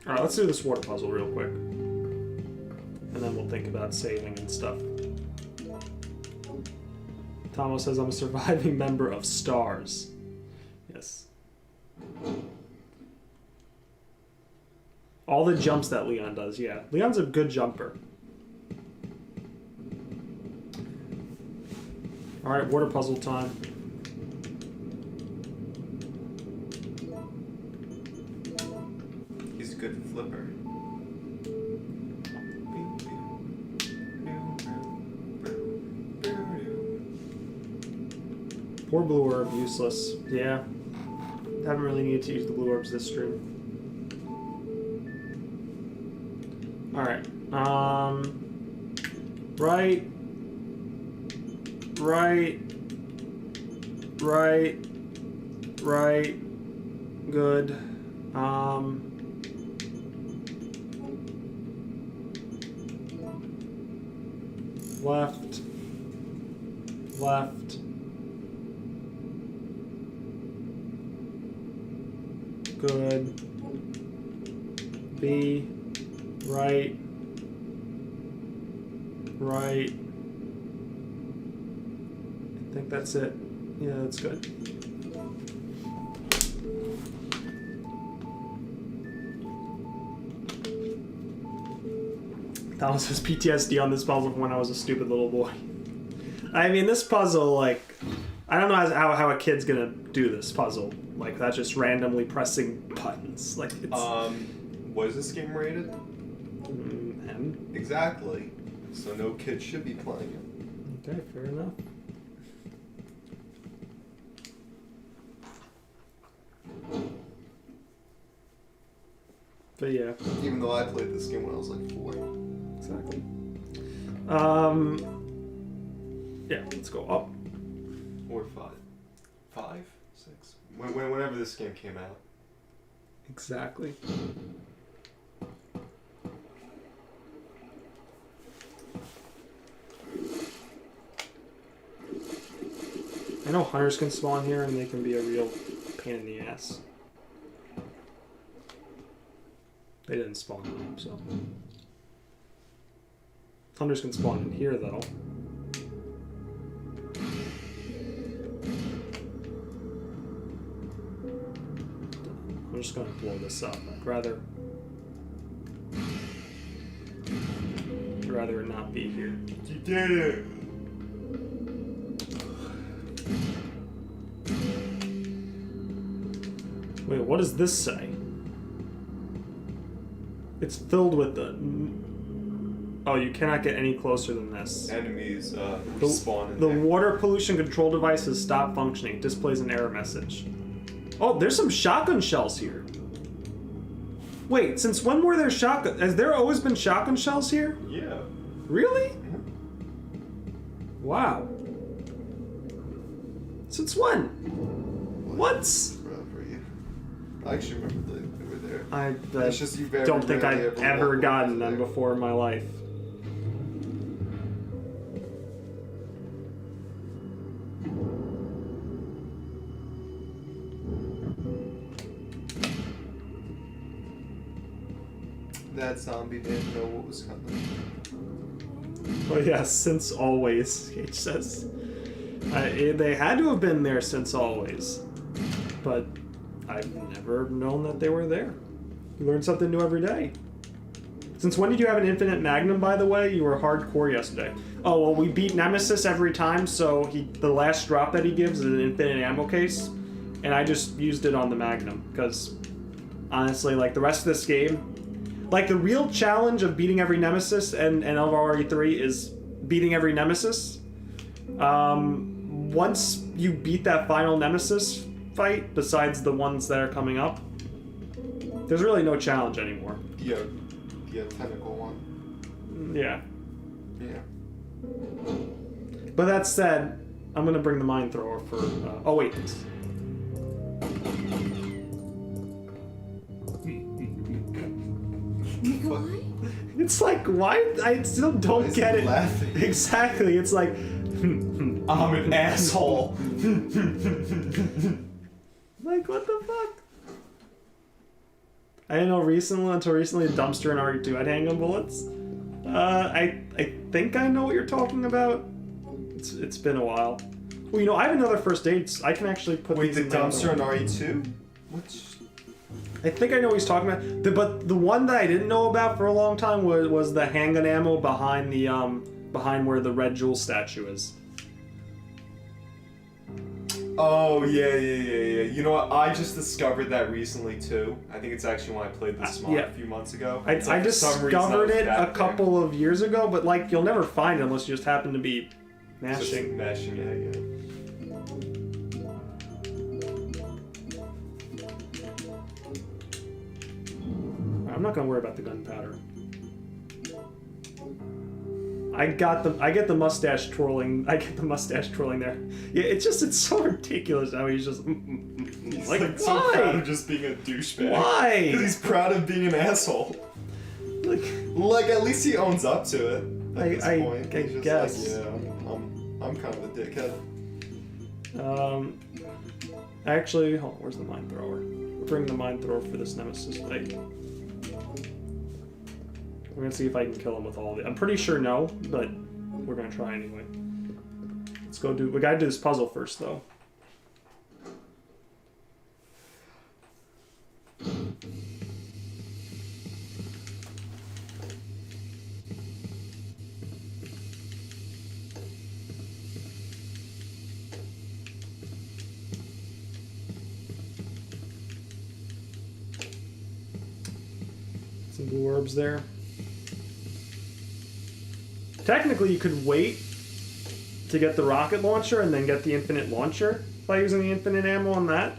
[SPEAKER 1] Alright, let's do this water puzzle real quick. And then we'll think about saving and stuff. Tomo says I'm a surviving member of STARS. Yes. All the jumps that Leon does, yeah. Leon's a good jumper. Alright, water puzzle time.
[SPEAKER 2] He's a good flipper.
[SPEAKER 1] Poor blue orb, useless. Yeah. Haven't really needed to use the blue orbs this stream. Alright. Right. Good. Left. Good. B. Right. Right. I think that's it. Yeah, that's good. That was his PTSD on this puzzle from when I was a stupid little boy. I mean, this puzzle, like, I don't know how a kid's gonna do this puzzle. Like, that's just randomly pressing buttons. Like, it's...
[SPEAKER 2] What is this game rated?
[SPEAKER 1] M?
[SPEAKER 2] Exactly. So no kid should be playing it.
[SPEAKER 1] Okay, fair enough. But yeah.
[SPEAKER 2] Even though I played this game when I was like 4.
[SPEAKER 1] Exactly. Yeah, let's go up.
[SPEAKER 2] Or 5. 5? 6? Whenever this game came out.
[SPEAKER 1] Exactly. I know hunters can spawn here and they can be a real pain in the ass. They didn't spawn them, so. Hunters can spawn in here though. I'm just gonna blow this up. I'd rather it not be here.
[SPEAKER 2] You did it!
[SPEAKER 1] Wait, what does this say? It's filled with the... Oh, you cannot get any closer than this.
[SPEAKER 2] Enemies respawn in
[SPEAKER 1] The
[SPEAKER 2] there.
[SPEAKER 1] water pollution control device has stopped functioning. Displays an error message. Oh, there's some shotgun shells here. Wait, since when were there shotgun... Has there always been shotgun shells here?
[SPEAKER 2] Yeah.
[SPEAKER 1] Really? Wow. Since when? What?
[SPEAKER 2] Forever, yeah. I actually remember they were there.
[SPEAKER 1] I
[SPEAKER 2] It's just you very
[SPEAKER 1] don't think
[SPEAKER 2] rarely
[SPEAKER 1] I've
[SPEAKER 2] ever
[SPEAKER 1] ever
[SPEAKER 2] walk
[SPEAKER 1] gotten
[SPEAKER 2] over
[SPEAKER 1] them
[SPEAKER 2] there.
[SPEAKER 1] before in my life.
[SPEAKER 2] That zombie didn't know what was coming.
[SPEAKER 1] Oh yeah, since always, H says. They had to have been there since always. But I've never known that they were there. You learn something new every day. Since when did you have an infinite magnum, by the way? You were hardcore yesterday. Oh, well, we beat Nemesis every time, so the last drop that he gives is an infinite ammo case. And I just used it on the magnum, because honestly, like, the rest of this game... Like, the real challenge of beating every Nemesis and LRE3 is beating every Nemesis. Once you beat that final Nemesis fight, besides the ones that are coming up, there's really no challenge anymore.
[SPEAKER 2] Yeah, tentacle one.
[SPEAKER 1] Yeah.
[SPEAKER 2] Yeah.
[SPEAKER 1] But that said, I'm gonna bring the mine thrower for... oh, wait.
[SPEAKER 5] Nicholai?
[SPEAKER 1] It's like, why? I still don't
[SPEAKER 2] is
[SPEAKER 1] get
[SPEAKER 2] he
[SPEAKER 1] it.
[SPEAKER 2] laughing?
[SPEAKER 1] Exactly, it's like...
[SPEAKER 2] I'm an asshole.
[SPEAKER 1] Like, what the fuck? I didn't know until recently, a dumpster in RE2 had handgun bullets. I think I know what you're talking about. It's been a while. Well, you know, I have another first aid. I can actually put
[SPEAKER 2] Wait,
[SPEAKER 1] these
[SPEAKER 2] the
[SPEAKER 1] in my
[SPEAKER 2] dumpster in
[SPEAKER 1] other one.
[SPEAKER 2] RE2? Which?
[SPEAKER 1] I think I know what he's talking about. But the one that I didn't know about for a long time was the handgun ammo behind the behind where the red jewel statue is.
[SPEAKER 2] Oh, yeah. You know what? I just discovered that recently, too. I think it's actually when I played this mod
[SPEAKER 1] yeah.
[SPEAKER 2] a few months ago.
[SPEAKER 1] I
[SPEAKER 2] It's like for some reason
[SPEAKER 1] discovered
[SPEAKER 2] I was
[SPEAKER 1] it
[SPEAKER 2] back
[SPEAKER 1] a couple of years ago, but like you'll never find it unless you just happen to be
[SPEAKER 2] there. Just
[SPEAKER 1] mashing.
[SPEAKER 2] mashing, yeah.
[SPEAKER 1] I'm not gonna worry about the gunpowder. I get the mustache twirling. I get the mustache twirling there. Yeah, it's so ridiculous how he's just
[SPEAKER 2] He's
[SPEAKER 1] like
[SPEAKER 2] so proud
[SPEAKER 1] why?
[SPEAKER 2] of just being a douchebag.
[SPEAKER 1] Why?
[SPEAKER 2] Because he's proud of being an asshole. Like at least he owns up to it. At this point.
[SPEAKER 1] I
[SPEAKER 2] He's just
[SPEAKER 1] guess.
[SPEAKER 2] Like, yeah, I'm kind of a dickhead.
[SPEAKER 1] Actually, hold on, where's the mine thrower? We'll bring the mine thrower for this Nemesis fight. We're gonna see if I can kill him with all of it. I'm pretty sure no, but we're gonna try anyway. Let's go do. We gotta do this puzzle first, though. Some blue orbs there. Technically, you could wait to get the rocket launcher and then get the infinite launcher by using the infinite ammo on that.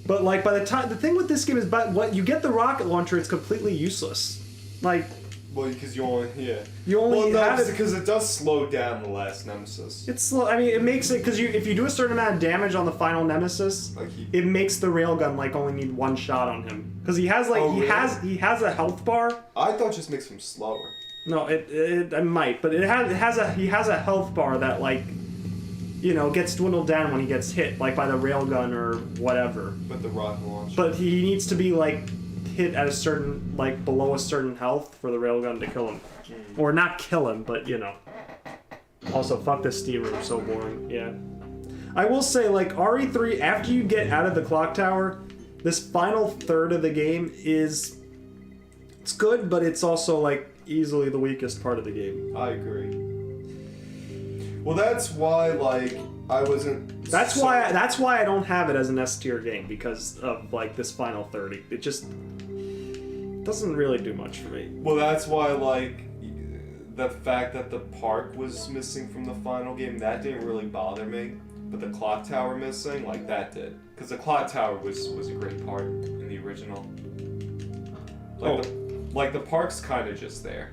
[SPEAKER 1] But like by the time, the thing with this game is, but what you get the rocket launcher, it's completely useless. Like,
[SPEAKER 2] Well, because you only
[SPEAKER 1] have it
[SPEAKER 2] because it does slow down the last Nemesis.
[SPEAKER 1] It's slow. I mean, it makes it because if you do a certain amount of damage on the final Nemesis,
[SPEAKER 2] Like
[SPEAKER 1] it makes the railgun like only need one shot on him because he has like he has a health bar.
[SPEAKER 2] I thought it just makes him slower.
[SPEAKER 1] No, it might, but he has a health bar that like, you know, gets dwindled down when he gets hit like by the railgun or whatever.
[SPEAKER 2] But the rocket launcher.
[SPEAKER 1] But he needs to be like hit at a certain like below a certain health for the railgun to kill him, or not kill him, but you know. Also, fuck this steam room, so boring. Yeah, I will say like RE3 after you get out of the clock tower, this final third of the game it's good, but it's also like easily the weakest part of the game.
[SPEAKER 2] I agree. Well, that's why like I wasn't.
[SPEAKER 1] That's why I don't have it as an S tier game because of like this final 30. It just doesn't really do much for me.
[SPEAKER 2] Well, that's why like the fact that the park was missing from the final game, that didn't really bother me. But the clock tower missing, like that did, because the clock tower was a great part in the original. Like the park's kind of just there.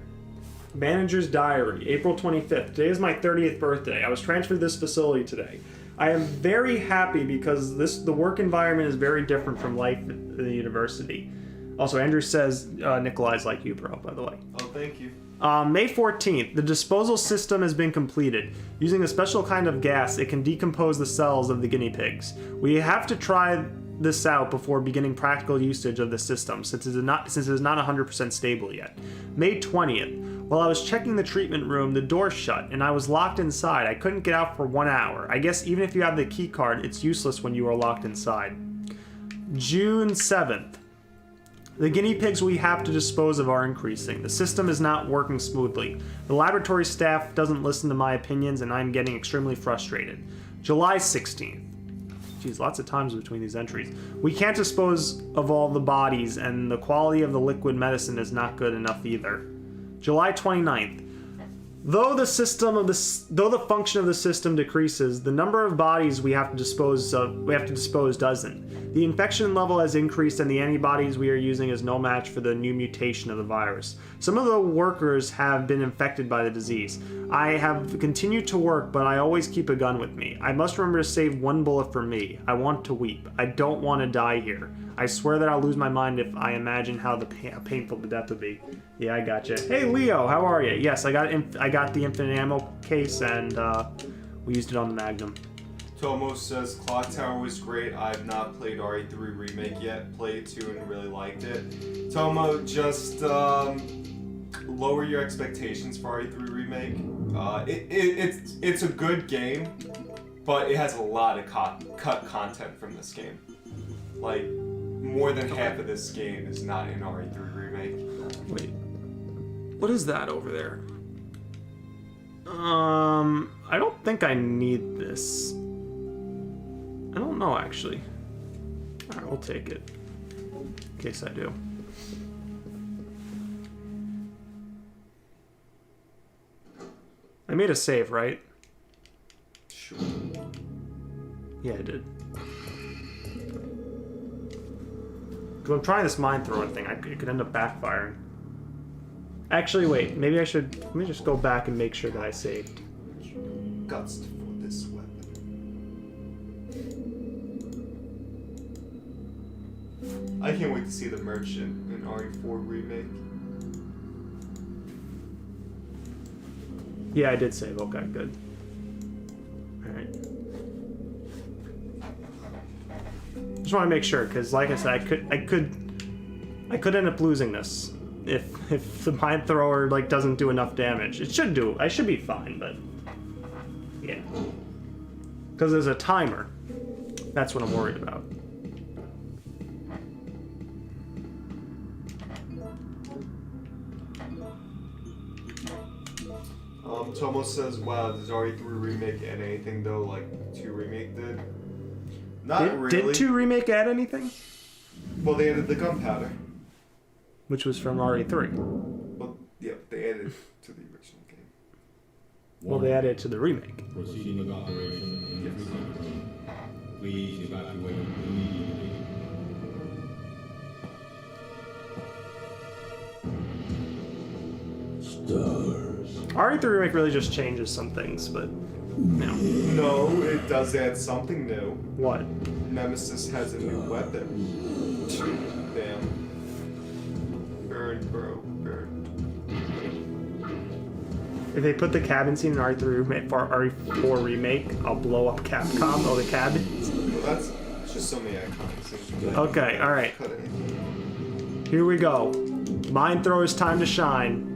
[SPEAKER 1] Manager's Diary, April 25th. Today is my 30th birthday. I was transferred to this facility today. I am very happy because the work environment is very different from life at the university. Also, Andrew says Nicholai's like you, bro, by the way.
[SPEAKER 2] Oh, thank you.
[SPEAKER 1] May 14th, the disposal system has been completed. Using a special kind of gas, it can decompose the cells of the guinea pigs. We have to try this out before beginning practical usage of the system, since it is not 100% stable yet. May 20th, while I was checking the treatment room, the door shut, and I was locked inside. I couldn't get out for 1 hour. I guess even if you have the key card, it's useless when you are locked inside. June 7th. The guinea pigs we have to dispose of are increasing. The system is not working smoothly. The laboratory staff doesn't listen to my opinions, and I'm getting extremely frustrated. July 16th. Jeez, lots of times between these entries. We can't dispose of all the bodies, and the quality of the liquid medicine is not good enough either. July 29th. Though the function of the system decreases, the number of bodies we have to dispose doesn't. The infection level has increased, and the antibodies we are using is no match for the new mutation of the virus. Some of the workers have been infected by the disease. I have continued to work, but I always keep a gun with me. I must remember to save one bullet for me. I want to weep. I don't want to die here. I swear that I'll lose my mind if I imagine how painful the death would be. Yeah, I gotcha. Hey, Leo, how are you? Yes, I got the infinite ammo case, and we used it on the Magnum.
[SPEAKER 2] Tomo says Clock Tower was great. I've not played RE3 Remake yet. Played 2 and really liked it. Tomo, just lower your expectations for RE3 Remake. It's a good game, but it has a lot of cut content from this game. Like, more than half of this game is not in RE3 Remake.
[SPEAKER 1] Wait, what is that over there? I don't think I need this. I don't know, actually. Alright, we'll take it. In case I do. I made a save, right?
[SPEAKER 2] Sure.
[SPEAKER 1] Yeah, I did. Because I'm trying this mind throwing thing. It could end up backfiring. Actually, wait. Maybe I should... Let me just go back and make sure that I saved.
[SPEAKER 2] Guts for this weapon. I can't wait to see the merchant in RE4 Remake.
[SPEAKER 1] Yeah, I did save. Okay, good. Alright. Just want to make sure, because like I said, I could end up losing this if if the mine thrower like doesn't do enough damage. It should do. I should be fine, but yeah, because there's a timer. That's what I'm worried about.
[SPEAKER 2] Tomo says, "Wow, does RE3 remake add anything though? Like 2 remake did? Not really.
[SPEAKER 1] Did 2 remake add anything?
[SPEAKER 2] Well, they added the gunpowder.
[SPEAKER 1] Which was from RE3.
[SPEAKER 2] Well, yeah, they added to the original game.
[SPEAKER 1] Well, they added it to the remake.
[SPEAKER 4] Proceeding with operation.
[SPEAKER 2] Yes.
[SPEAKER 4] Please evacuate immediately. Stars.
[SPEAKER 1] RE3 remake really just changes some things, but no.
[SPEAKER 2] No, it does add something new.
[SPEAKER 1] What?
[SPEAKER 2] Nemesis has a new weapon. Damn. Burn, bro, burn.
[SPEAKER 1] If they put the cabin scene in RE3 remake for RE4 remake, I'll blow up Capcom or the cabins.
[SPEAKER 2] Well, that's just so many iconic scenes.
[SPEAKER 1] Okay, alright.
[SPEAKER 2] Cut anything.
[SPEAKER 1] Here we go. Mine thrower's time to shine.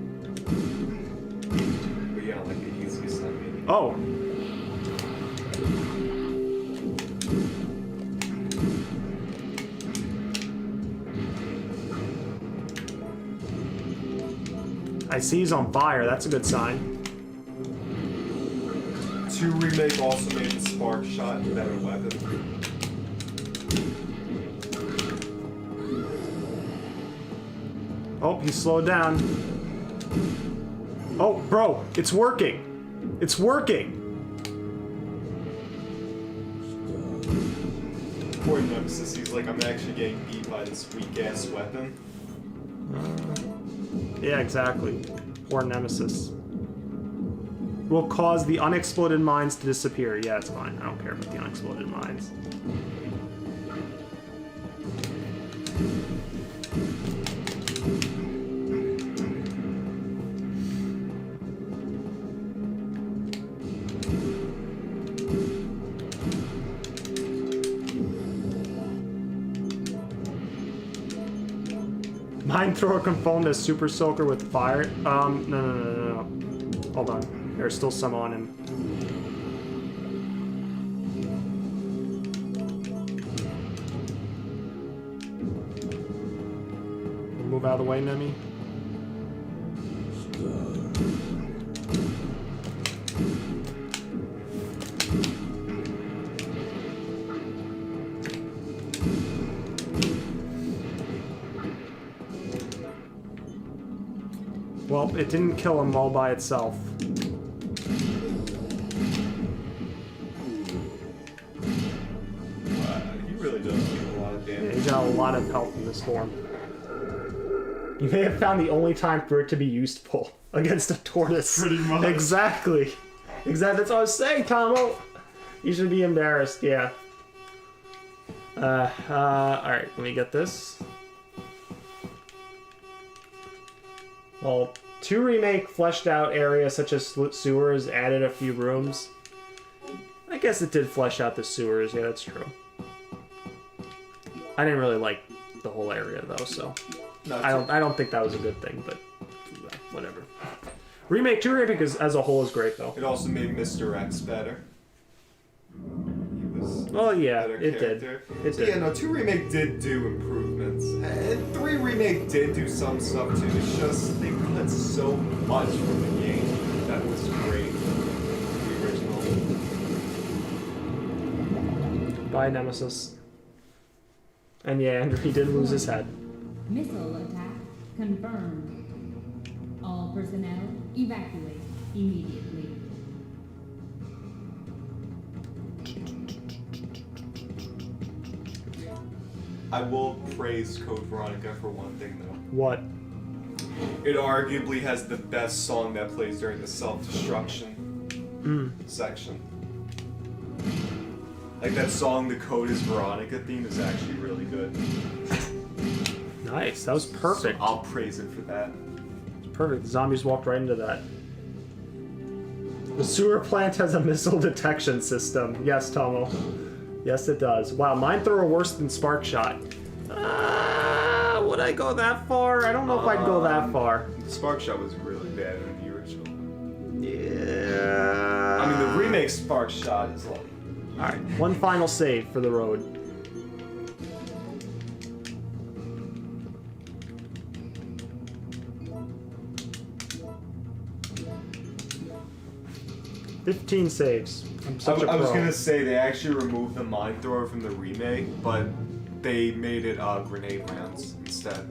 [SPEAKER 2] But yeah, like the easiest I mean.
[SPEAKER 1] Oh. I see he's on fire. That's a good sign.
[SPEAKER 2] 2 remake also made the spark shot a better weapon.
[SPEAKER 1] Oh, he slowed down. Oh, bro, it's working. It's working.
[SPEAKER 2] Poor Nemesis, he's like, I'm actually getting beat by this weak-ass weapon.
[SPEAKER 1] Yeah, exactly. Poor Nemesis. Will cause the unexploded mines to disappear. Yeah, it's fine. I don't care about the unexploded mines. Mine thrower confirmed as Super Soaker with fire. No. Hold on. There's still some on him. Move out of the way, Nemi. Well, it didn't kill him all by itself.
[SPEAKER 2] Wow, he really does do a lot of
[SPEAKER 1] Yeah,
[SPEAKER 2] damage.
[SPEAKER 1] he's got a lot of health in this form. You may have found the only time for it to be useful against a tortoise.
[SPEAKER 2] Pretty much.
[SPEAKER 1] Exactly. That's what I was saying, Tomo. You should be embarrassed, yeah. Alright, let me get this. Well, 2 remake fleshed out areas such as sewers, added a few rooms. I guess it did flesh out the sewers, yeah, that's true. I didn't really like the whole area though, so I don't think that was a good thing, but whatever. Remake 2 remake as a whole is great though.
[SPEAKER 2] It also made Mr. X better. He was
[SPEAKER 1] Oh yeah,
[SPEAKER 2] better
[SPEAKER 1] it
[SPEAKER 2] character.
[SPEAKER 1] did. It
[SPEAKER 2] So
[SPEAKER 1] did.
[SPEAKER 2] yeah, no, 2 remake did do improvements. And 3 remake did do some stuff too. It's just they cut so much from the game that was great. The original.
[SPEAKER 1] Bye, Nemesis. And yeah, Andrew, he did lose his head.
[SPEAKER 5] Missile attack confirmed. All personnel evacuate immediately.
[SPEAKER 2] I will praise Code Veronica for one thing though.
[SPEAKER 1] What?
[SPEAKER 2] It arguably has the best song that plays during the self-destruction section. Like that song, the Code is Veronica theme is actually really good.
[SPEAKER 1] Nice, that was perfect.
[SPEAKER 2] So I'll praise it for that.
[SPEAKER 1] Perfect. The zombies walked right into that. The sewer plant has a missile detection system. Yes, Tomo. Yes, it does. Wow, mine thrower worse than Spark Shot. What Would I go that far? I don't know if I'd go that far.
[SPEAKER 2] The Spark Shot was really bad in the original.
[SPEAKER 1] Yeah.
[SPEAKER 2] I mean, the remake Spark Shot is like...
[SPEAKER 1] Alright, one final save for the road. "15 saves. I'm such a pro.
[SPEAKER 2] I was gonna say they actually removed the mine thrower from the remake, but they made it grenade rounds instead.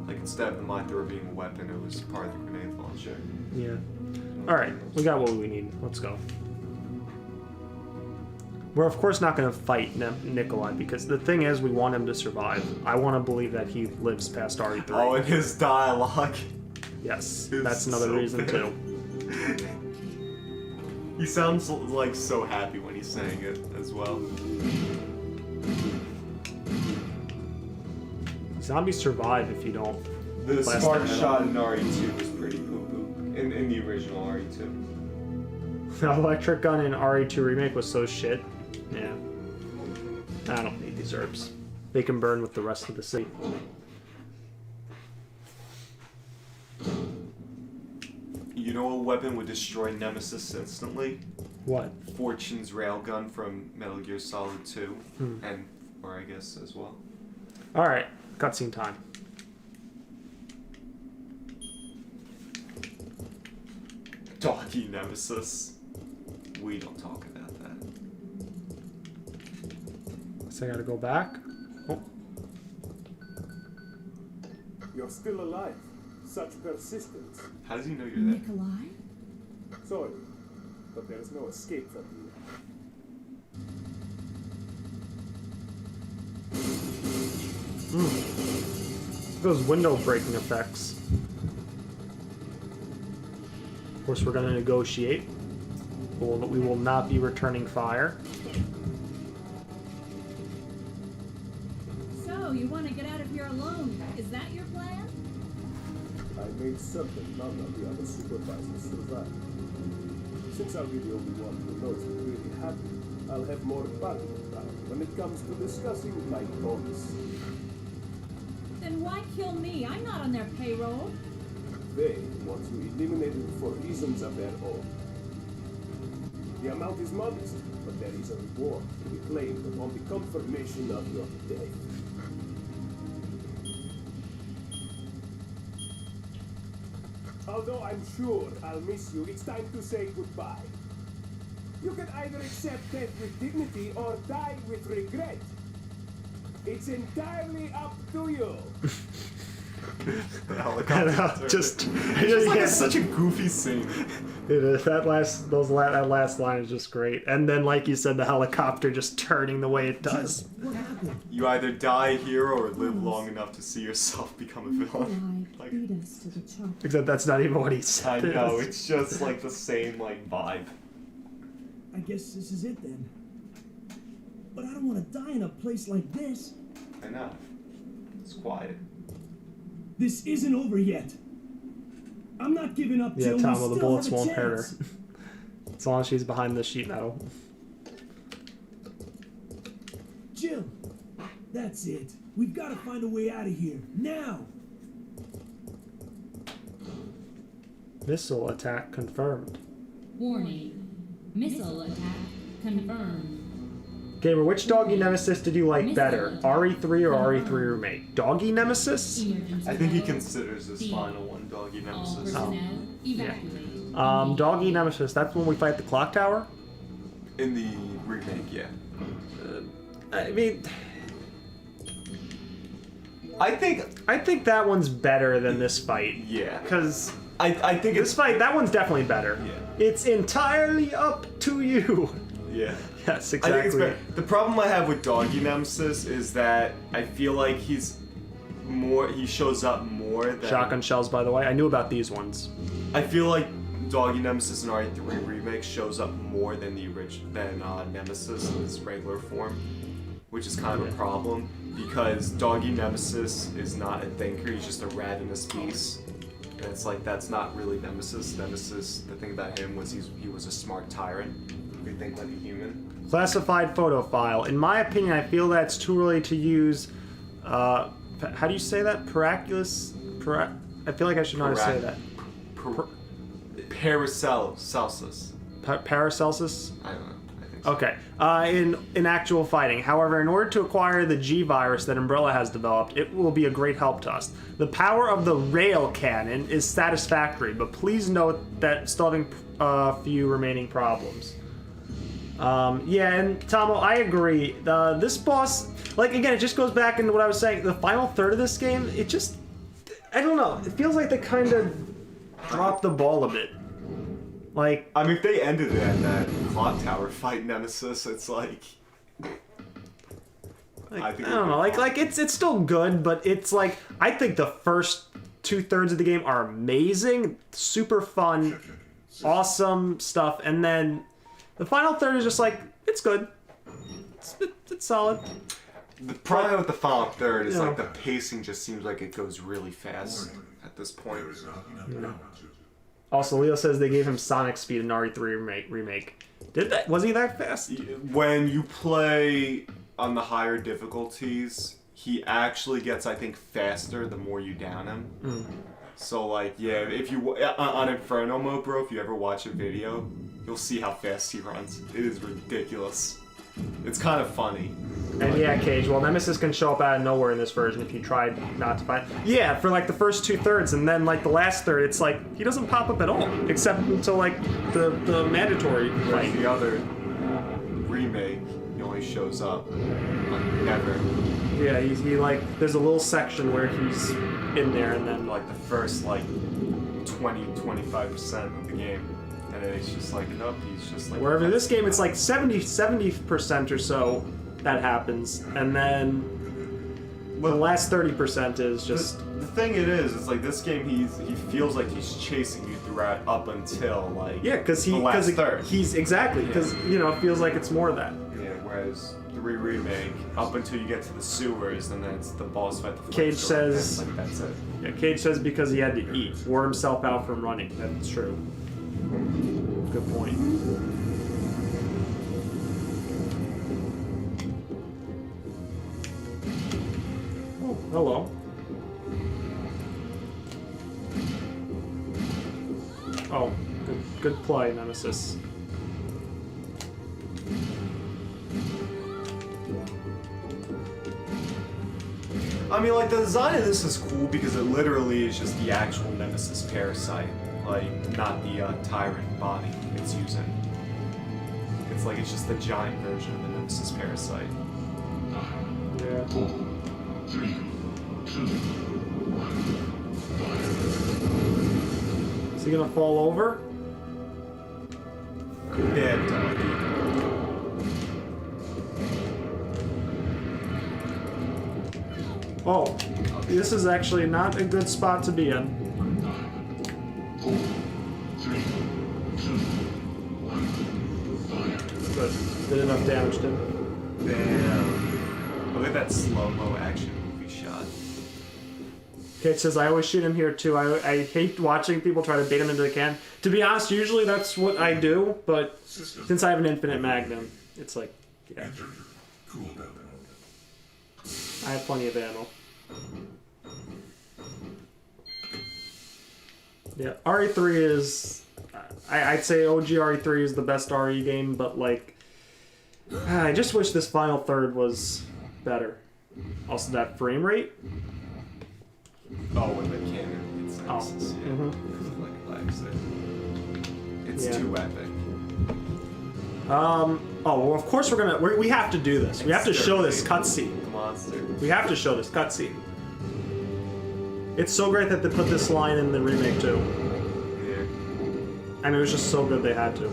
[SPEAKER 2] Like instead of the mine thrower being a weapon, it was part of the grenade launcher.
[SPEAKER 1] Yeah. Alright, we got what we need. Let's go. We're of course not going to fight Nicholai, because the thing is, we want him to survive. I want to believe that he lives past RE3.
[SPEAKER 2] Oh, and his dialogue.
[SPEAKER 1] Yes,
[SPEAKER 2] is
[SPEAKER 1] that's another
[SPEAKER 2] so
[SPEAKER 1] reason
[SPEAKER 2] bad.
[SPEAKER 1] too.
[SPEAKER 2] He sounds like so happy when he's saying it as well.
[SPEAKER 1] Zombies survive if you don't.
[SPEAKER 2] The
[SPEAKER 1] blast
[SPEAKER 2] Spark
[SPEAKER 1] them at
[SPEAKER 2] Shot
[SPEAKER 1] all.
[SPEAKER 2] in RE2 was pretty poo-poo. In the original RE2.
[SPEAKER 1] The electric gun in RE2 Remake was so shit. Yeah. I don't need these herbs. They can burn with the rest of the city.
[SPEAKER 2] You know what weapon would destroy Nemesis instantly?
[SPEAKER 1] What?
[SPEAKER 2] Fortune's railgun from Metal Gear Solid 2. And 4, I guess, as well.
[SPEAKER 1] Alright, cutscene time.
[SPEAKER 2] Doggy Nemesis. We don't talk about that.
[SPEAKER 1] Guess I gotta go back. Oh,
[SPEAKER 3] You're still alive. Such persistence.
[SPEAKER 2] How does he know you're there?
[SPEAKER 5] Nicholai?
[SPEAKER 3] Sorry, but there is no escape from here.
[SPEAKER 1] those window breaking effects. Of course, we're gonna negotiate. We will not be returning fire.
[SPEAKER 5] So, you want to get out of here alone. Is that your plan?
[SPEAKER 3] I made certain none of the other supervisors survive. Since I'll be the only one who knows what really happened, I'll have more bargaining power when it comes to discussing my bonus.
[SPEAKER 5] Then why kill me? I'm not on their payroll.
[SPEAKER 3] They want you eliminated for reasons of their own. The amount is modest, but there is a reward to be claimed upon the confirmation of your death. Although I'm sure I'll miss you, it's time to say goodbye. You can either accept death with dignity or die with regret. It's entirely up to you.
[SPEAKER 2] The helicopter.
[SPEAKER 1] Just
[SPEAKER 2] like
[SPEAKER 1] yeah.
[SPEAKER 2] such a goofy scene.
[SPEAKER 1] It is. That last line is just great. And then, like you said, the helicopter just turning the way it does.
[SPEAKER 4] What happened?
[SPEAKER 2] You either die here or live long enough to see yourself become a villain.
[SPEAKER 5] Nicholai,
[SPEAKER 2] Like,
[SPEAKER 5] beat us to the chopper.
[SPEAKER 1] Except that's not even what he
[SPEAKER 2] I
[SPEAKER 1] said.
[SPEAKER 2] know, it's just like the same like vibe.
[SPEAKER 4] I guess this is it then. But I don't want to die in a place like this.
[SPEAKER 2] I know. It's quiet.
[SPEAKER 4] This isn't over yet. I'm not giving up
[SPEAKER 1] Yeah,
[SPEAKER 4] till we
[SPEAKER 1] Tom, well,
[SPEAKER 4] still
[SPEAKER 1] the bullets
[SPEAKER 4] have a
[SPEAKER 1] won't hurt her.
[SPEAKER 4] chance.
[SPEAKER 1] As long as she's behind the sheet metal.
[SPEAKER 4] Jill, that's it. We've got to find a way out of here now.
[SPEAKER 1] Missile attack confirmed.
[SPEAKER 7] Warning. Missile attack confirmed.
[SPEAKER 1] Gamer, which Doggy Nemesis did you like better? RE3 or RE3 Remake? Doggy Nemesis?
[SPEAKER 7] Emergency
[SPEAKER 2] I think he
[SPEAKER 7] level
[SPEAKER 2] considers this
[SPEAKER 7] B.
[SPEAKER 2] final one Doggy
[SPEAKER 7] All
[SPEAKER 2] Nemesis.
[SPEAKER 7] personnel evacuate.
[SPEAKER 1] Doggy Nemesis, that's when we fight the clock tower?
[SPEAKER 2] In the remake, yeah.
[SPEAKER 1] I mean,
[SPEAKER 2] I think
[SPEAKER 1] that one's better than this fight.
[SPEAKER 2] yeah.
[SPEAKER 1] Because
[SPEAKER 2] I think
[SPEAKER 1] this
[SPEAKER 2] it's
[SPEAKER 1] fight, that one's definitely better.
[SPEAKER 2] Yeah.
[SPEAKER 1] It's entirely up to you.
[SPEAKER 2] yeah.
[SPEAKER 1] Yes,
[SPEAKER 2] I think it's
[SPEAKER 1] exactly.
[SPEAKER 2] better. The problem I have with Doggy Nemesis is that I feel like he shows up more than
[SPEAKER 1] Shotgun shells, by the way. I knew about these ones.
[SPEAKER 2] I feel like Doggy Nemesis in RE3 remake shows up more than the Nemesis in his regular form, which is kind of a problem because Doggy Nemesis is not a thinker; he's just a ravenous beast. And it's like that's not really Nemesis. Nemesis, the thing about him was he was a smart tyrant who could think like a human.
[SPEAKER 1] Classified photo file. In my opinion, I feel that it's too early to use How do you say that? Paraculus? I feel like I should know how to say that.
[SPEAKER 2] Paracelsus.
[SPEAKER 1] Paracelsus?
[SPEAKER 2] I don't know. I think so.
[SPEAKER 1] Okay. In actual fighting. However, in order to acquire the G virus that Umbrella has developed, it will be a great help to us. The power of the rail cannon is satisfactory, but please note that still having a few remaining problems. Yeah, and Tomo, I agree. This boss, like, again, it just goes back into what I was saying. The final third of this game, it just, I don't know. It feels like they kind of dropped the ball a bit. Like,
[SPEAKER 2] I mean, if they ended it at that clock tower fight Nemesis, it's like
[SPEAKER 1] I don't know. Like it's still good, but it's like I think the first 2/3 of the game are amazing, super fun, awesome stuff, and then the final third is just like it's good. It's solid.
[SPEAKER 2] The problem with the final third is like the pacing just seems like it goes really fast at this point.
[SPEAKER 1] Yeah. Also, Leo says they gave him Sonic speed in RE3 remake. Did that? Was he that fast?
[SPEAKER 2] When you play on the higher difficulties, he actually gets, I think, faster the more you down him. So, like, yeah, if you on Inferno mode, bro, if you ever watch a video, you'll see how fast he runs. It is ridiculous. It's kind of funny.
[SPEAKER 1] And yeah, Cage, well, Nemesis can show up out of nowhere in this version if you tried not to find. Yeah, for like the first 2/3, and then like the last third, it's like he doesn't pop up at all, except until like the mandatory fight.
[SPEAKER 2] The other remake, he only shows up, like, never.
[SPEAKER 1] Yeah, he like there's a little section where he's in there, and then
[SPEAKER 2] Like the first like 20-25% of the game. And then it's just like, nope, he's just like...
[SPEAKER 1] wherever this game, it's like 70% or so that happens, and then the last 30% is just...
[SPEAKER 2] The thing it is, it's like this game, he feels like he's chasing you throughout up until, like,
[SPEAKER 1] yeah, because
[SPEAKER 2] the last third.
[SPEAKER 1] He's exactly, because, you know, it feels like it's more of that.
[SPEAKER 2] Yeah, whereas the remake, up until you get to the sewers, and then it's the boss fight. The
[SPEAKER 1] Cage
[SPEAKER 2] flamethrower,
[SPEAKER 1] says...
[SPEAKER 2] like, that's it.
[SPEAKER 1] Yeah, Cage says because he had to eat, wore himself out from running. That's true. Good point. Oh, hello. Oh, good play, Nemesis.
[SPEAKER 2] I mean, like, the design of this is cool because it literally is just the actual Nemesis parasite. Like, not the tyrant body it's using. It's like it's just the giant version of the Nemesis parasite.
[SPEAKER 1] Yeah.
[SPEAKER 8] 4, 3, 2, 1.
[SPEAKER 1] Is he gonna fall over?
[SPEAKER 2] Dead doggy.
[SPEAKER 1] Oh, this is actually not a good spot to be in.
[SPEAKER 8] 4, 3, 2, 1.
[SPEAKER 1] Good. Did enough damage to him.
[SPEAKER 2] Damn. Look at that slow-mo action movie shot.
[SPEAKER 1] Kate says, I always shoot him here too. I hate watching people try to bait him into the can. To be honest, usually that's what I do, but since I have an infinite magnum, it's like, yeah. I have plenty of ammo. Yeah, RE3 is... I'd say OG RE3 is the best RE game, but like... I just wish this final third was better. Also, that frame rate.
[SPEAKER 2] Oh, when the cannon hits Nemesis, yeah. Like, lags it. It's too epic.
[SPEAKER 1] Oh, well, of course we have to do this. We have to show this cutscene.
[SPEAKER 2] Monster.
[SPEAKER 1] We have to show this cutscene. It's so great that they put this line in the remake too.
[SPEAKER 2] Yeah.
[SPEAKER 1] I mean, it was just so good they had to.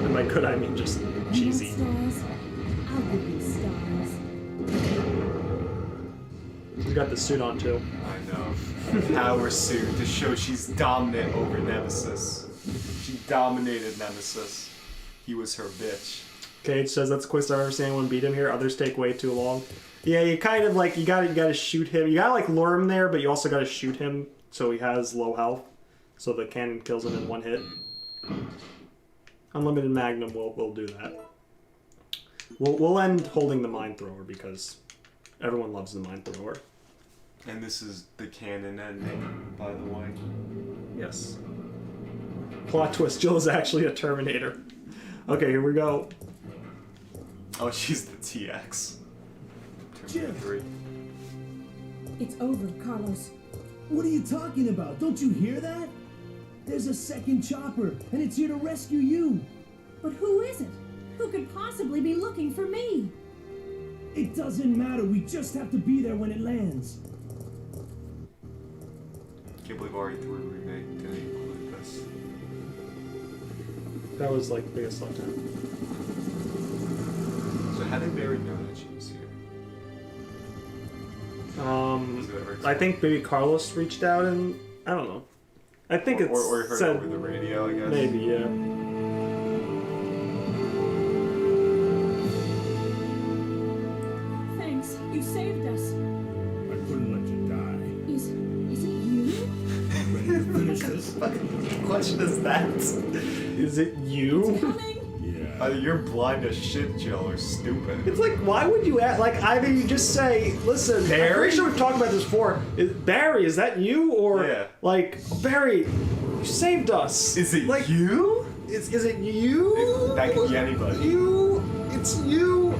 [SPEAKER 1] And by good, I mean just cheesy.
[SPEAKER 5] Stars. I'll give you stars.
[SPEAKER 1] She's got the suit on too.
[SPEAKER 2] I know. Power suit to show she's dominant over Nemesis. She dominated Nemesis. He was her bitch.
[SPEAKER 1] Cage says that's the quickest I've ever seen anyone beat him here. Others take way too long. Yeah, you kind of like you gotta shoot him. You gotta like lure him there, but you also gotta shoot him so he has low health, so the cannon kills him in one hit. Unlimited Magnum will do that. We'll end holding the mine thrower because everyone loves the mine thrower.
[SPEAKER 2] And this is the canon ending, by the way.
[SPEAKER 1] Yes. Plot twist, Jill is actually a Terminator. Okay, here we go.
[SPEAKER 2] Oh, she's the TX.
[SPEAKER 4] Jill.
[SPEAKER 2] 3.
[SPEAKER 5] It's over, Carlos.
[SPEAKER 4] What are you talking about? Don't you hear that? There's a second chopper, and it's here to rescue you.
[SPEAKER 5] But who is it? Who could possibly be looking for me?
[SPEAKER 4] It doesn't matter. We just have to be there when it lands.
[SPEAKER 2] Can't believe RE3 remake didn't include this.
[SPEAKER 1] That was like the biggest letdown.
[SPEAKER 2] So how did Barry know that she was here?
[SPEAKER 1] I think maybe Carlos reached out and I don't know. I think it's
[SPEAKER 2] or heard
[SPEAKER 1] said
[SPEAKER 2] over the radio, I guess.
[SPEAKER 1] maybe, yeah.
[SPEAKER 5] Thanks, you saved us.
[SPEAKER 4] I couldn't let you die.
[SPEAKER 5] Is it you?
[SPEAKER 4] Ready to finish this?
[SPEAKER 2] What question is that?
[SPEAKER 1] Is it you?
[SPEAKER 5] Coming?
[SPEAKER 4] Yeah.
[SPEAKER 2] Either you're blind as shit, Jill, or stupid.
[SPEAKER 1] It's like, why would you act like either you just say, listen, I'm
[SPEAKER 2] Barry?
[SPEAKER 1] pretty sure we've talked about this before. Barry, is that you? Or
[SPEAKER 2] Yeah.
[SPEAKER 1] like, Barry, you saved us.
[SPEAKER 2] Is it
[SPEAKER 1] like
[SPEAKER 2] you?
[SPEAKER 1] Is it you?
[SPEAKER 2] That could be anybody.
[SPEAKER 1] You? It's you.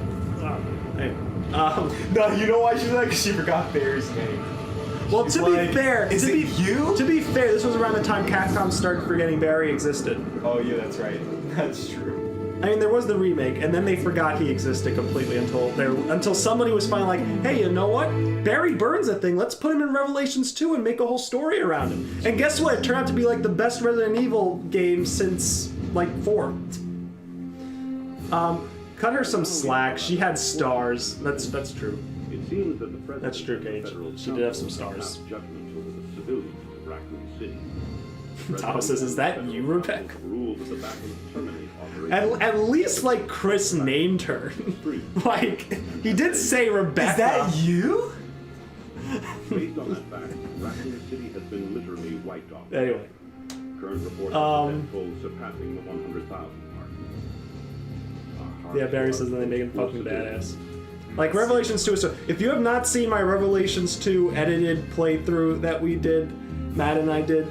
[SPEAKER 1] Hey.
[SPEAKER 2] No, you know why she's like? Because she forgot Barry's name.
[SPEAKER 1] Well,
[SPEAKER 2] She's
[SPEAKER 1] to
[SPEAKER 2] like,
[SPEAKER 1] be fair,
[SPEAKER 2] is
[SPEAKER 1] to
[SPEAKER 2] it
[SPEAKER 1] be,
[SPEAKER 2] you?
[SPEAKER 1] To be fair, this was around the time Capcom started forgetting Barry existed.
[SPEAKER 2] Oh yeah, that's right. That's true.
[SPEAKER 1] I mean, there was the remake, and then they forgot he existed completely until somebody was finally like, hey, you know what? Barry Burns that thing. Let's put him in Revelations 2 and make a whole story around him. And guess what? It turned out to be like the best Resident Evil game since like 4. Cut her some slack. She had stars. That's true.
[SPEAKER 3] It seems that the president
[SPEAKER 1] That's true,
[SPEAKER 3] of the
[SPEAKER 1] Gage.
[SPEAKER 3] Federal
[SPEAKER 1] She did have some
[SPEAKER 3] Council
[SPEAKER 1] stars.
[SPEAKER 3] passed judgment over the civilians of Raccoon City.
[SPEAKER 1] Thomas says, "Is that you, Rebecca?"
[SPEAKER 3] Ruled that the battle terminate operation.
[SPEAKER 1] At least like Chris named her. Like he did say Rebecca.
[SPEAKER 2] Is that you?
[SPEAKER 3] Based on that fact, Raccoon City has been literally wiped off.
[SPEAKER 1] Anyway.
[SPEAKER 3] Current reports of death toll surpassing the 100,000 mark.
[SPEAKER 1] Yeah, Barry says that they make him fucking badass. Like Revelations 2 is so. If you have not seen my Revelations 2 edited playthrough that we did, Matt and I did,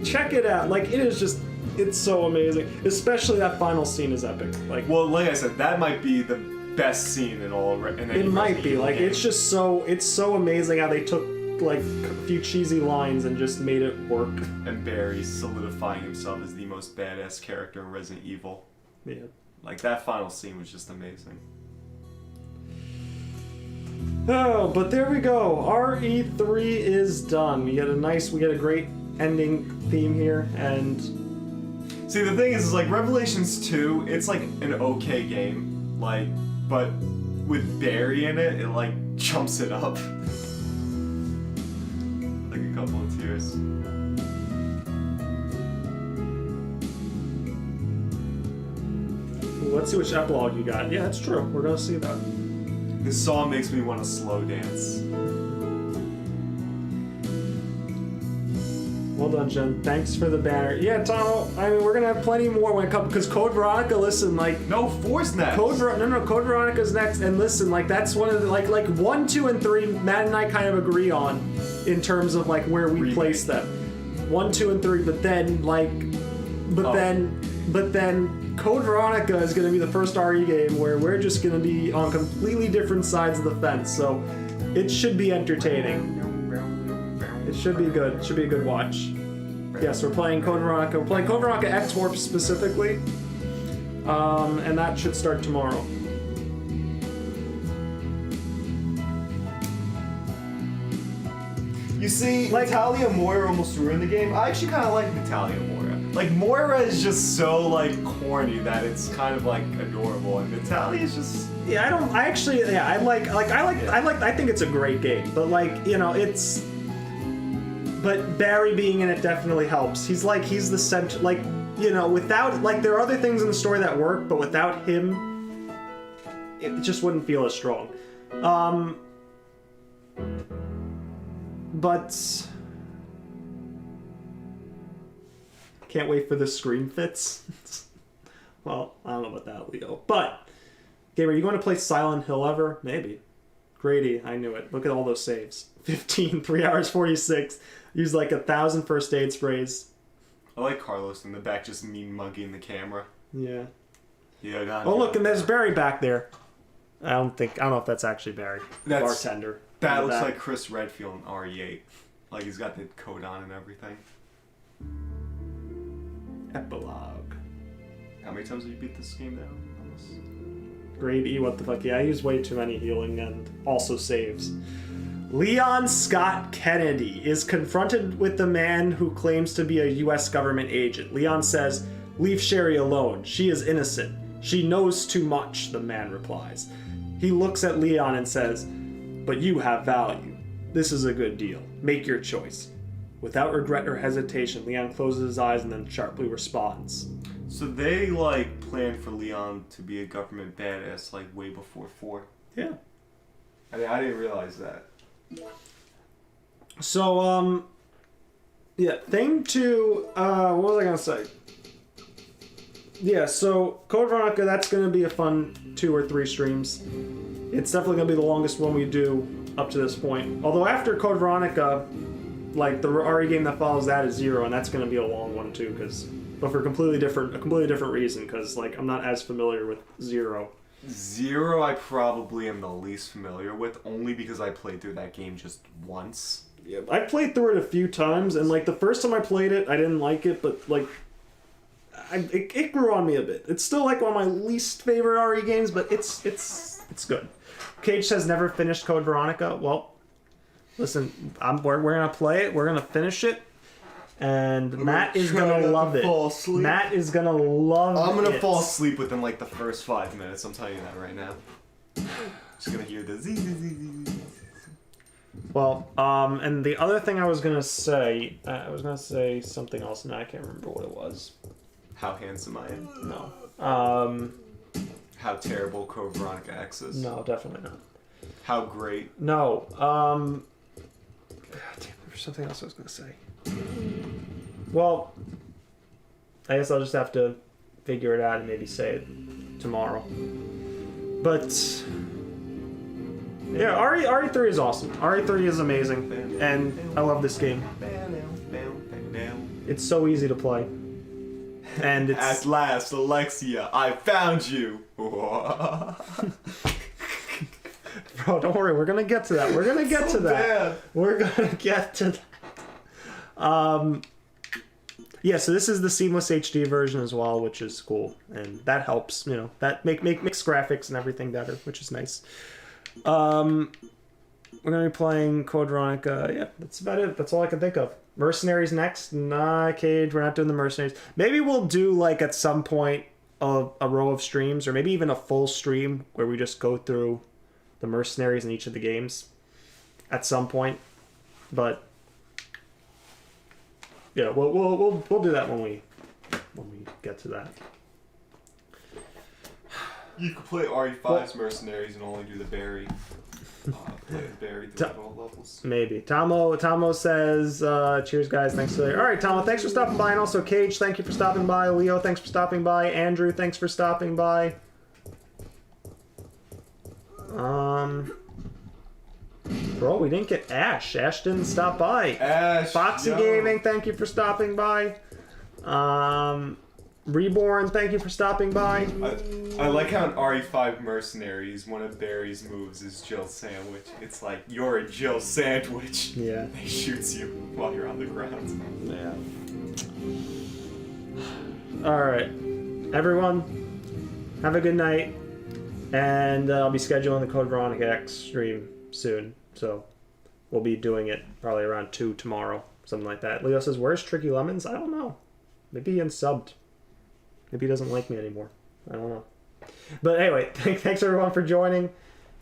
[SPEAKER 1] check it out. Like it is just, it's so amazing. Especially that final scene is epic. Like,
[SPEAKER 2] Well, like I said, that might be the best scene in all. In any
[SPEAKER 1] it might
[SPEAKER 2] Resident
[SPEAKER 1] be.
[SPEAKER 2] Evil
[SPEAKER 1] Like
[SPEAKER 2] game.
[SPEAKER 1] it's just so, it's so amazing how they took like a few cheesy lines and just made it work.
[SPEAKER 2] And Barry solidifying himself as the most badass character in Resident Evil.
[SPEAKER 1] Yeah.
[SPEAKER 2] Like that final scene was just amazing.
[SPEAKER 1] Oh, but there we go. RE3 is done. We get a great ending theme here, and
[SPEAKER 2] See, the thing is like Revelations 2, it's like an okay game, like, but with Barry in it, it like jumps it up. Like a couple of tiers.
[SPEAKER 1] let's see which epilogue you got. Yeah, that's true. We're gonna see that.
[SPEAKER 2] This song makes me want to slow dance.
[SPEAKER 1] Well done, Jen. Thanks for the banner. Yeah, Tom. I mean, we're gonna have plenty more when it comes because Code Veronica. Listen, like
[SPEAKER 2] No, Force next.
[SPEAKER 1] Code Veronica's next, and listen, like that's one of the like 1, 2, and 3. Matt and I kind of agree on in terms of like where we
[SPEAKER 2] Remake.
[SPEAKER 1] place them. 1, 2, and 3, but then like, but then Code Veronica is gonna be the first RE game where we're just gonna be on completely different sides of the fence. So it should be entertaining. It should be good. It should be a good watch. Yes, we're playing Code Veronica. We're playing Code Veronica X-Warp specifically. And that should start tomorrow.
[SPEAKER 2] You see,
[SPEAKER 1] Like-
[SPEAKER 2] Natalia Moira almost ruined the game. I actually kind of like Natalia Moira. Like Moira is just so like corny that it's kind of like adorable, and Natalia is just.
[SPEAKER 1] Yeah, I think it's a great game, but like, you know, it's. But Barry being in it definitely helps. He's the center, like, you know, without, like, there are other things in the story that work, but without him, it just wouldn't feel as strong. But can't wait for the screen fits. Well, I don't know about that, Leo. But Gamer, you going to play Silent Hill ever? Maybe. Grady, I knew it. Look at all those saves. 15, 3 hours 46. Use like 1,000 first aid sprays.
[SPEAKER 2] I like Carlos in the back just mean mugging the camera.
[SPEAKER 1] Yeah.
[SPEAKER 2] Yeah, God.
[SPEAKER 1] Oh, look, and there's Barry back there. I don't know if that's actually Barry.
[SPEAKER 2] That's
[SPEAKER 1] bartender.
[SPEAKER 2] That looks like Chris Redfield in RE8. Like he's got the coat on and everything. Epilogue. How many times have you beat this game now?
[SPEAKER 1] Grade E, what the fuck? Yeah, I use way too many healing and also saves. Leon Scott Kennedy is confronted with the man who claims to be a U.S. government agent. Leon says, "Leave Sherry alone. She is innocent. She knows too much," the man replies. He looks at Leon and says, "But you have value. This is a good deal. Make your choice." Without regret or hesitation, Leon closes his eyes and then sharply responds.
[SPEAKER 2] So they, like, planned for Leon to be a government badass, like, way before 4.
[SPEAKER 1] Yeah.
[SPEAKER 2] I mean, I didn't realize that.
[SPEAKER 1] So, yeah, thing to, what was I gonna say? Yeah, so Code Veronica, that's gonna be a fun 2 or 3 streams. It's definitely gonna be the longest one we do up to this point. Although after Code Veronica, like the RE game that follows that is 0, and that's gonna be a long one too, but for a completely different reason, because like I'm not as familiar with 0.
[SPEAKER 2] 0 I probably am the least familiar with, only because I played through that game just once.
[SPEAKER 1] Yeah, I played through it a few times, and like the first time I played it, I didn't like it, but like it grew on me a bit. It's still like one of my least favorite RE games, but it's good. Cage says never finished Code Veronica. Well, listen, we're gonna play it. We're gonna finish it. And Matt is gonna love it. Matt is gonna love it.
[SPEAKER 2] I'm gonna fall asleep within like the first 5 minutes. I'm telling you that right now. Just gonna hear the z.
[SPEAKER 1] Well, and the other thing I was gonna say something else, and I can't remember what it was.
[SPEAKER 2] How handsome I am.
[SPEAKER 1] No.
[SPEAKER 2] How terrible Code Veronica X is.
[SPEAKER 1] No, definitely not.
[SPEAKER 2] How great.
[SPEAKER 1] No. God damn, there's something else I was gonna say. Well, I guess I'll just have to figure it out and maybe say it tomorrow. But yeah, RE3 is awesome. RE3 is amazing, and I love this game. It's so easy to play. And it's...
[SPEAKER 2] At last, Alexia, I found you!
[SPEAKER 1] Bro, don't worry, we're gonna get to that. We're gonna get to that.
[SPEAKER 2] Bad.
[SPEAKER 1] We're gonna get to that. Yeah, so this is the seamless HD version as well, which is cool, and that helps. You know, that makes graphics and everything better, which is nice. We're gonna be playing Code Veronica. Yeah, that's about it. That's all I can think of. Mercenaries next. Nah, Cage, we're not doing the Mercenaries. Maybe we'll do like at some point a row of streams, or maybe even a full stream where we just go through the Mercenaries in each of the games at some point. But yeah, we'll do that when we get to that.
[SPEAKER 2] You could play RE5's Mercenaries and only do the Barry. Play the Barry through all levels.
[SPEAKER 1] Maybe. Tomo says, cheers guys, thanks for Alright, Tomo, thanks for stopping by, and also Cage, thank you for stopping by. Leo, thanks for stopping by. Andrew, thanks for stopping by. Bro, we didn't get Ash. Ash didn't stop by.
[SPEAKER 2] Ash,
[SPEAKER 1] Foxy Gaming, thank you for stopping by. Reborn, thank you for stopping by.
[SPEAKER 2] I like how in RE5 Mercenaries, one of Barry's moves is Jill Sandwich. It's like, you're a Jill Sandwich.
[SPEAKER 1] Yeah.
[SPEAKER 2] He shoots you while you're on the ground.
[SPEAKER 1] Yeah. Alright. Everyone, have a good night. And I'll be scheduling the Code Veronica X stream soon. So we'll be doing it probably around 2 tomorrow. Something like that. Leo says, where's Tricky Lemons? I don't know. Maybe he unsubbed. Maybe he doesn't like me anymore. I don't know. But anyway, thanks everyone for joining.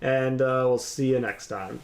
[SPEAKER 1] And we'll see you next time.